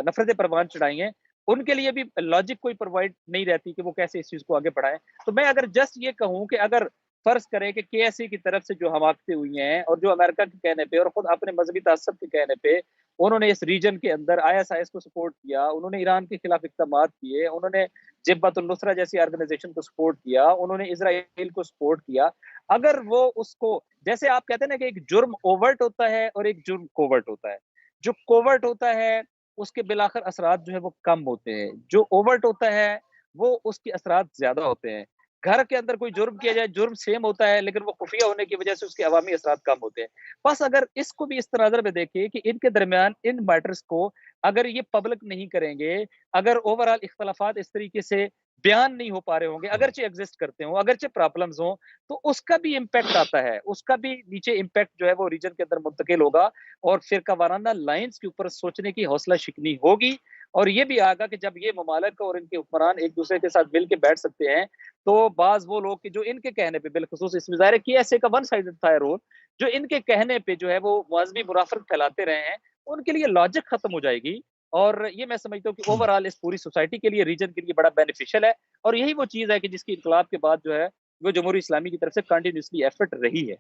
نفرتیں پروان چڑھائی ہیں، ان کے لیے بھی لاجک کوئی پرووائڈ نہیں رہتی کہ وہ کیسے اس چیز کو آگے بڑھائیں. تو میں اگر جسٹ یہ کہوں کہ اگر فرض کریں کہ کے ایس سی کی طرف سے جو حماقتیں ہوئی ہیں اور جو امریکہ کے کہنے پہ اور خود اپنے مذہبی تعصب کے کہنے پہ انہوں نے اس ریجن کے اندر آئی ایس آئی کو سپورٹ کیا، انہوں نے ایران کے خلاف اقدامات کیے، انہوں نے جبہت النصرہ جیسی آرگنائزیشن کو سپورٹ کیا، انہوں نے اسرائیل کو سپورٹ کیا. اگر وہ اس کو جیسے آپ کہتے ہیں نا کہ ایک جرم اوورٹ ہوتا ہے اور ایک جرم کوورٹ ہوتا ہے، جو کوورٹ ہوتا ہے اس کے بلاخر اثرات جو ہے وہ کم ہوتے ہیں، جو اوورٹ ہوتا ہے وہ اس کے اثرات زیادہ ہوتے ہیں. گھر کے اندر کوئی جرم کیا جائے جرم سیم ہوتا ہے لیکن وہ خفیہ ہونے کی وجہ سے اس کے عوامی اثرات کم ہوتے ہیں. بس اگر اس کو بھی اس تناظر میں دیکھیں کہ ان کے درمیان ان میٹرز کو اگر یہ پبلک نہیں کریں گے، اگر اوور آل اختلافات اس طریقے سے بیان نہیں ہو پا رہے ہوں گے، اگرچہ ایگزسٹ کرتے ہوں، اگرچہ پرابلمز ہوں، تو اس کا بھی امپیکٹ آتا ہے، اس کا بھی نیچے امپیکٹ جو ہے وہ ریجن کے اندر منتقل ہوگا اور فرقہ وارانہ لائنز کے اوپر سوچنے کی حوصلہ شکنی ہوگی. اور یہ بھی آگا کہ جب یہ ممالک اور ان کے حکمران ایک دوسرے کے ساتھ مل کے بیٹھ سکتے ہیں تو بعض وہ لوگ کہ جو ان کے کہنے پہ بالخصوص اس میں ظاہر ہے کہ ایسے کا ون سائیڈڈ تھا رول، جو ان کے کہنے پہ جو ہے وہ مذہبی مرافت پھیلاتے رہے ہیں، ان کے لیے لاجک ختم ہو جائے گی. اور یہ میں سمجھتا ہوں کہ اوور آل اس پوری سوسائٹی کے لیے ریجن کے لیے بڑا بینیفیشل ہے اور یہی وہ چیز ہے کہ جس کی انقلاب کے بعد جو ہے وہ جمہوری اسلامی کی طرف سے کنٹینیوسلی ایفرٹ رہی ہے.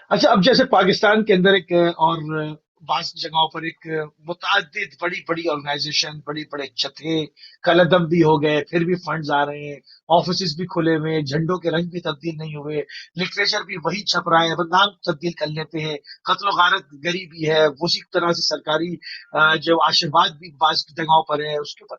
اچھا، اب جیسے پاکستان کے اندر ایک اور بعض جگہوں پر ایک متعدد بڑی بڑی آرگنائزیشن، بڑی بڑے جتھے کلدم بھی ہو گئے، پھر بھی فنڈز آ رہے ہیں، آفیسز بھی کھلے ہوئے، جھنڈوں کے رنگ بھی تبدیل نہیں ہوئے، لٹریچر بھی وہی چھپ رہا ہے، نام تبدیل کر لیتے ہیں، قتل و غارت گری بھی ہے، اسی طرح سے سرکاری جو آشرواد بھی بعض جگہوں پر ہے اس کے اوپر.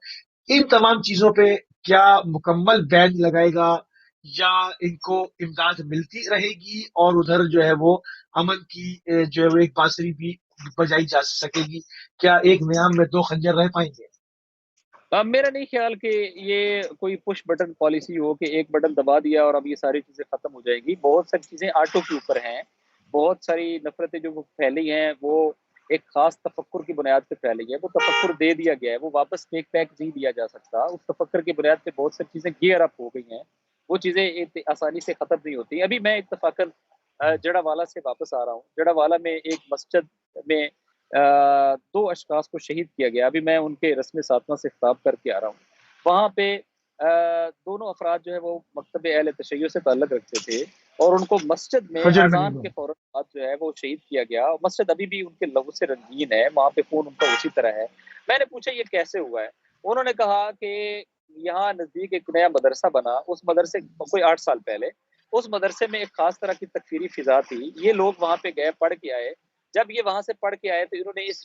ان تمام چیزوں پہ کیا مکمل بین لگائے گا یا ان کو امداد ملتی رہے گی اور ادھر جو ہے وہ امن کی جو ہے وہ ایک بانسری بھی بجائی جا سکے گی؟ کیا ایک نیام میں دو خنجر رہ پائیں گے؟ اب میرا نہیں خیال کہ یہ کوئی پش بٹن پالیسی ہو کہ ایک بٹن دبا دیا اور اب یہ ساری چیزیں ختم ہو جائیں گی. بہت ساری چیزیں آٹو کے اوپر ہیں. بہت ساری نفرتیں جو پھیلی ہیں وہ ایک خاص تفکر کی بنیاد پہ پھیلی ہے. وہ تفکر دے دیا گیا ہے, وہ واپس ٹیک بیک نہیں دیا جا سکتا. اس تفکر کی بنیاد پہ بہت ساری چیزیں گیئر اپ ہو گئی ہیں. وہ چیزیں آسانی سے ختم نہیں ہوتی. ابھی میں اتفاقاً جڑا والا سے واپس آ رہا ہوں. جڑا والا میں ایک مسجد میں دو اشخاص کو شہید کیا گیا. ابھی میں ان کے رسم ساتواں سے خطاب کر کے آ رہا ہوں. وہاں پہ دونوں افراد جو ہے وہ مکتب اہل تشیع سے تعلق رکھتے تھے اور ان کو مسجد میں فجر میں اذان نہیں کے فوراً بعد جو ہے وہ شہید کیا گیا. مسجد ابھی بھی ان کے لہو سے رنگین ہے, وہاں پہ خون ان کا اسی طرح ہے. میں نے پوچھا یہ کیسے ہوا ہے. انہوں نے کہا کہ یہاں نزدیک ایک نیا مدرسہ بنا. اس مدرسے کوئی 8 سال پہلے اس مدرسے میں ایک خاص طرح کی تکفیری فضا تھی. یہ لوگ وہاں پہ گئے, پڑھ کے آئے. جب یہ وہاں سے پڑھ کے آئے تو انہوں نے اس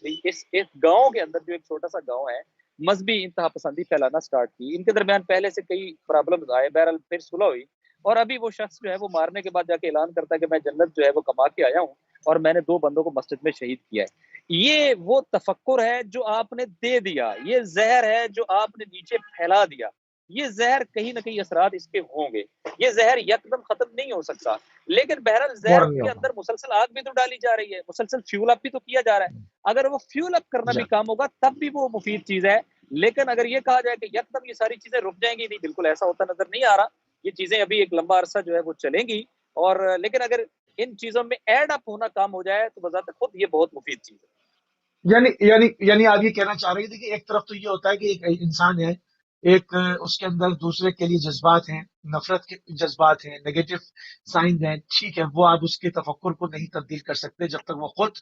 ایک گاؤں کے اندر جو ایک چھوٹا سا گاؤں ہے مذہبی انتہا پسندی پھیلانا سٹارٹ کی. ان کے درمیان پہلے سے کئی پرابلمز آئے, بہرحال پھر صلح ہوئی اور ابھی وہ شخص جو ہے وہ مارنے کے بعد جا کے اعلان کرتا ہے کہ میں جنت جو ہے وہ کما کے آیا ہوں اور میں نے 2 بندوں کو مسجد میں شہید کیا ہے. یہ وہ تفکر ہے جو آپ نے دے دیا, یہ زہر ہے جو آپ نے نیچے پھیلا دیا. یہ زہر کہیں نہ کہیں اثرات اس کے ہوں گے. یہ زہر یکدم ختم نہیں ہو سکتا, لیکن بہرحال زہر فوراً نہیں کے ہوگا. اندر مسلسل آگ بھی تو ڈالی جا رہی ہے, مسلسل فیول اپ بھی تو کیا جا رہا ہے. اگر وہ فیول اپ کرنا جی بھی کام ہوگا تب بھی وہ مفید چیز ہے. لیکن اگر یہ کہا جائے کہ یکدم یہ ساری چیزیں رک جائیں گی, نہیں, بالکل ایسا ہوتا نظر نہیں آ رہا. یہ چیزیں ابھی ایک لمبا عرصہ جو ہے وہ چلیں گی. اور لیکن اگر ان چیزوں میں ایڈ اپ ہونا کام ہو جائے تو بذات خود یہ بہت مفید چیز ہے. یعنی آپ یہ کہنا چاہ رہے تھے کہ ایک طرف تو یہ ہوتا ہے کہ ایک انسان ہے, ایک اس کے اندر دوسرے کے لیے جذبات ہیں, نفرت کے جذبات ہیں, نیگیٹو سائنز ہیں, ٹھیک ہے, وہ آپ اس کے تفکر کو نہیں تبدیل کر سکتے جب تک وہ خود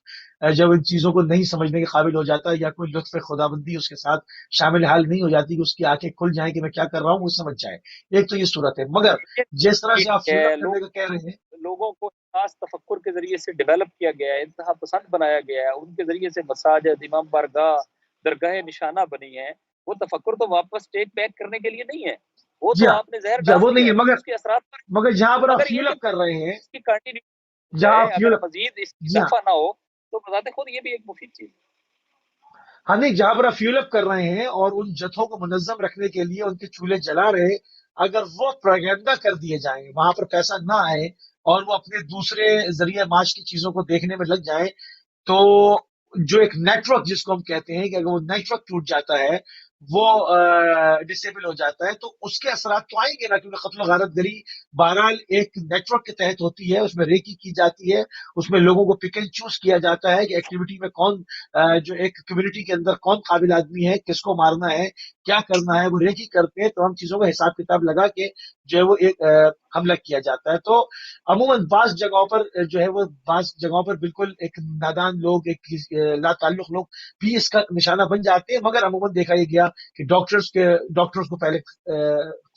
جب ان چیزوں کو نہیں سمجھنے کے قابل ہو جاتا ہے یا کوئی لطف خداوندی اس کے ساتھ شامل حال نہیں ہو جاتی کہ اس کی آنکھیں کھل جائیں کہ میں کیا کر رہا ہوں, وہ سمجھ جائے. ایک تو یہ صورت ہے, مگر جس طرح سے آپ فیول اپ کرنے کا کہہ رہے ہیں. لوگوں کو خاص تفکر کے ذریعے سے ڈیولپ کیا گیا ہے, انتہا پسند بنایا گیا ہے, ان کے ذریعے سے مساجد, امام بارگاہ, درگاہ نشانہ بنی ہے. وہ تفکر تو واپس ٹیک بیک کرنے کے لیے نہیں ہے, وہ جی تو ہاں, آپ نے زہر جی ہاں, ڈال وہ نہیں دیا ہے, ہے. مگر اس کے اثرات پر جہاں پر آپ اگر یہ فیول کہ اپ کر رہے ہیں, اس کی کنٹینیو جہاں ہے, آپ اگر فیول مزید اس کی جی ہاں, دفع نہ ہو تو بذات خود یہ بھی ایک مفید چیز ہے. ہاں نہیں, جہاں پر آپ فیول اپ کر رہے ہیں اور ان جتھوں کو منظم رکھنے کے لیے ان کے چولہے جلا رہے, اگر وہ پروپیگنڈا کر دیے جائیں, وہاں پر پیسہ نہ آئے اور وہ اپنے دوسرے ذریعہ معاش کی چیزوں کو دیکھنے میں لگ جائیں, تو جو ایک نیٹ ورک جس کو ہم کہتے ہیں کہ اگر وہ نیٹ ورک ٹوٹ جاتا ہے, وہ ڈسیبل ہو جاتا ہے, تو اس کے اثرات تو آئیں گے نا, کیونکہ قتل و غارت گری بہرحال ایک نیٹ ورک کے تحت ہوتی ہے, اس میں ریکی کی جاتی ہے, اس میں لوگوں کو پک اینڈ چوز کیا جاتا ہے کہ ایکٹیویٹی میں کون جو ایک کمیونٹی کے اندر کون قابل آدمی ہے, کس کو مارنا ہے, کیا کرنا ہے, وہ ریکی کرتے ہیں. تمام چیزوں کا حساب کتاب لگا کے جو ہے وہ ایک حملہ کیا جاتا ہے. تو عموماً بعض جگہوں پر جو ہے وہ بعض جگہوں پر بالکل ایک نادان لوگ, ایک لا تعلق لوگ بھی اس کا نشانہ بن جاتے ہیں, مگر عموماً دیکھا یہ گیا کہ ڈاکٹرز کو پہلے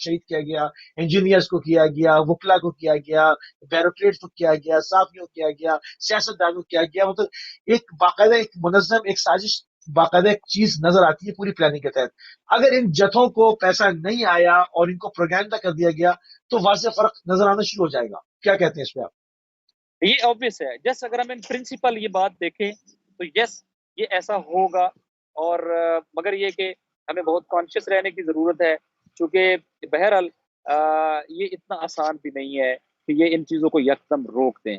شہید کیا گیا, انجینئرز کو کیا گیا, وکلا کو کیا گیا, بیروکریٹس کو کیا گیا, صحافیوں کو کیا گیا, سیاستدانوں کو کیا گیا. مطلب ایک باقاعدہ ایک منظم ایک سازش باقاعدہ ایک چیز نظر آتی ہے پوری پلاننگ کے تحت. اگر ان جتھوں کو پیسہ نہیں آیا اور ان کو پروپیگنڈا کر دیا گیا تو واضح فرق نظر آنا شروع ہو جائے گا. کیا کہتے ہیں اس پہ آپ؟ یہ obvious ہے. جس اگر ہم ان پرنسپل یہ بات دیکھیں تو یس یہ ایسا ہوگا. اور مگر یہ کہ ہمیں بہت کانشیس رہنے کی ضرورت ہے, چونکہ بہرحال یہ اتنا آسان بھی نہیں ہے کہ یہ ان چیزوں کو یکدم روک دیں.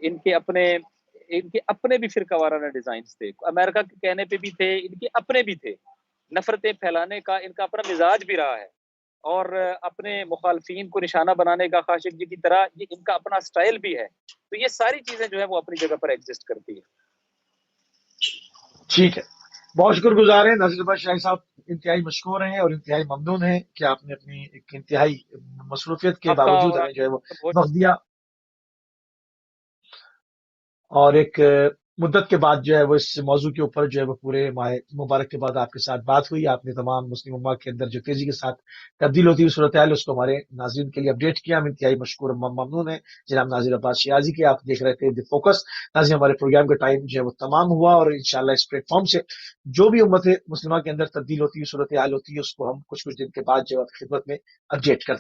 ان کے اپنے بھی فرقہ وارانہ ڈیزائنز تھے, امریکہ کے کہنے پہ بھی تھے, ان کے اپنے بھی تھے. نفرتیں پھیلانے کا ان کا اپنا مزاج بھی رہا ہے, اور اپنے مخالفین کو نشانہ بنانے کا خاشق جی کی طرح یہ ان کا اپنا سٹائل بھی ہے. تو یہ ساری چیزیں جو ہے وہ اپنی جگہ پر ایگزسٹ کرتی ہیں. ٹھیک ہے, بہت شکر گزار ہیں ناصر عباس شاہی صاحب, انتہائی مشکور ہیں اور انتہائی ممنون ہیں کہ آپ نے اپنی ایک انتہائی مصروفیت کے آپ کا باوجود اور ہمیں آپ جو ہے وہ کا بہت وقت شکریہ. دیا, اور ایک مدت کے بعد جو ہے وہ اس موضوع کے اوپر جو ہے وہ پورے ماہ مبارک کے بعد آپ کے ساتھ بات ہوئی. آپ نے تمام مسلم امہ کے اندر جو تیزی کے ساتھ تبدیل ہوتی ہوئی صورتحال اس کو ہمارے ناظرین کے لیے اپڈیٹ کیا. ہم انتہائی مشکور ممنون ہیں جناب ناظر عباس شیرازی کے. آپ دیکھ رہے تھے دی فوکس. ناظرین ہمارے پروگرام کا ٹائم جو ہے وہ تمام ہوا اور انشاءاللہ اس پلیٹ فارم سے جو بھی امت مسلمہ کے اندر تبدیل ہوتی ہوئی صورتحال ہوتی ہے اس کو ہم کچھ دن کے بعد جو ہے خدمت میں اپڈیٹ کرتے ہیں.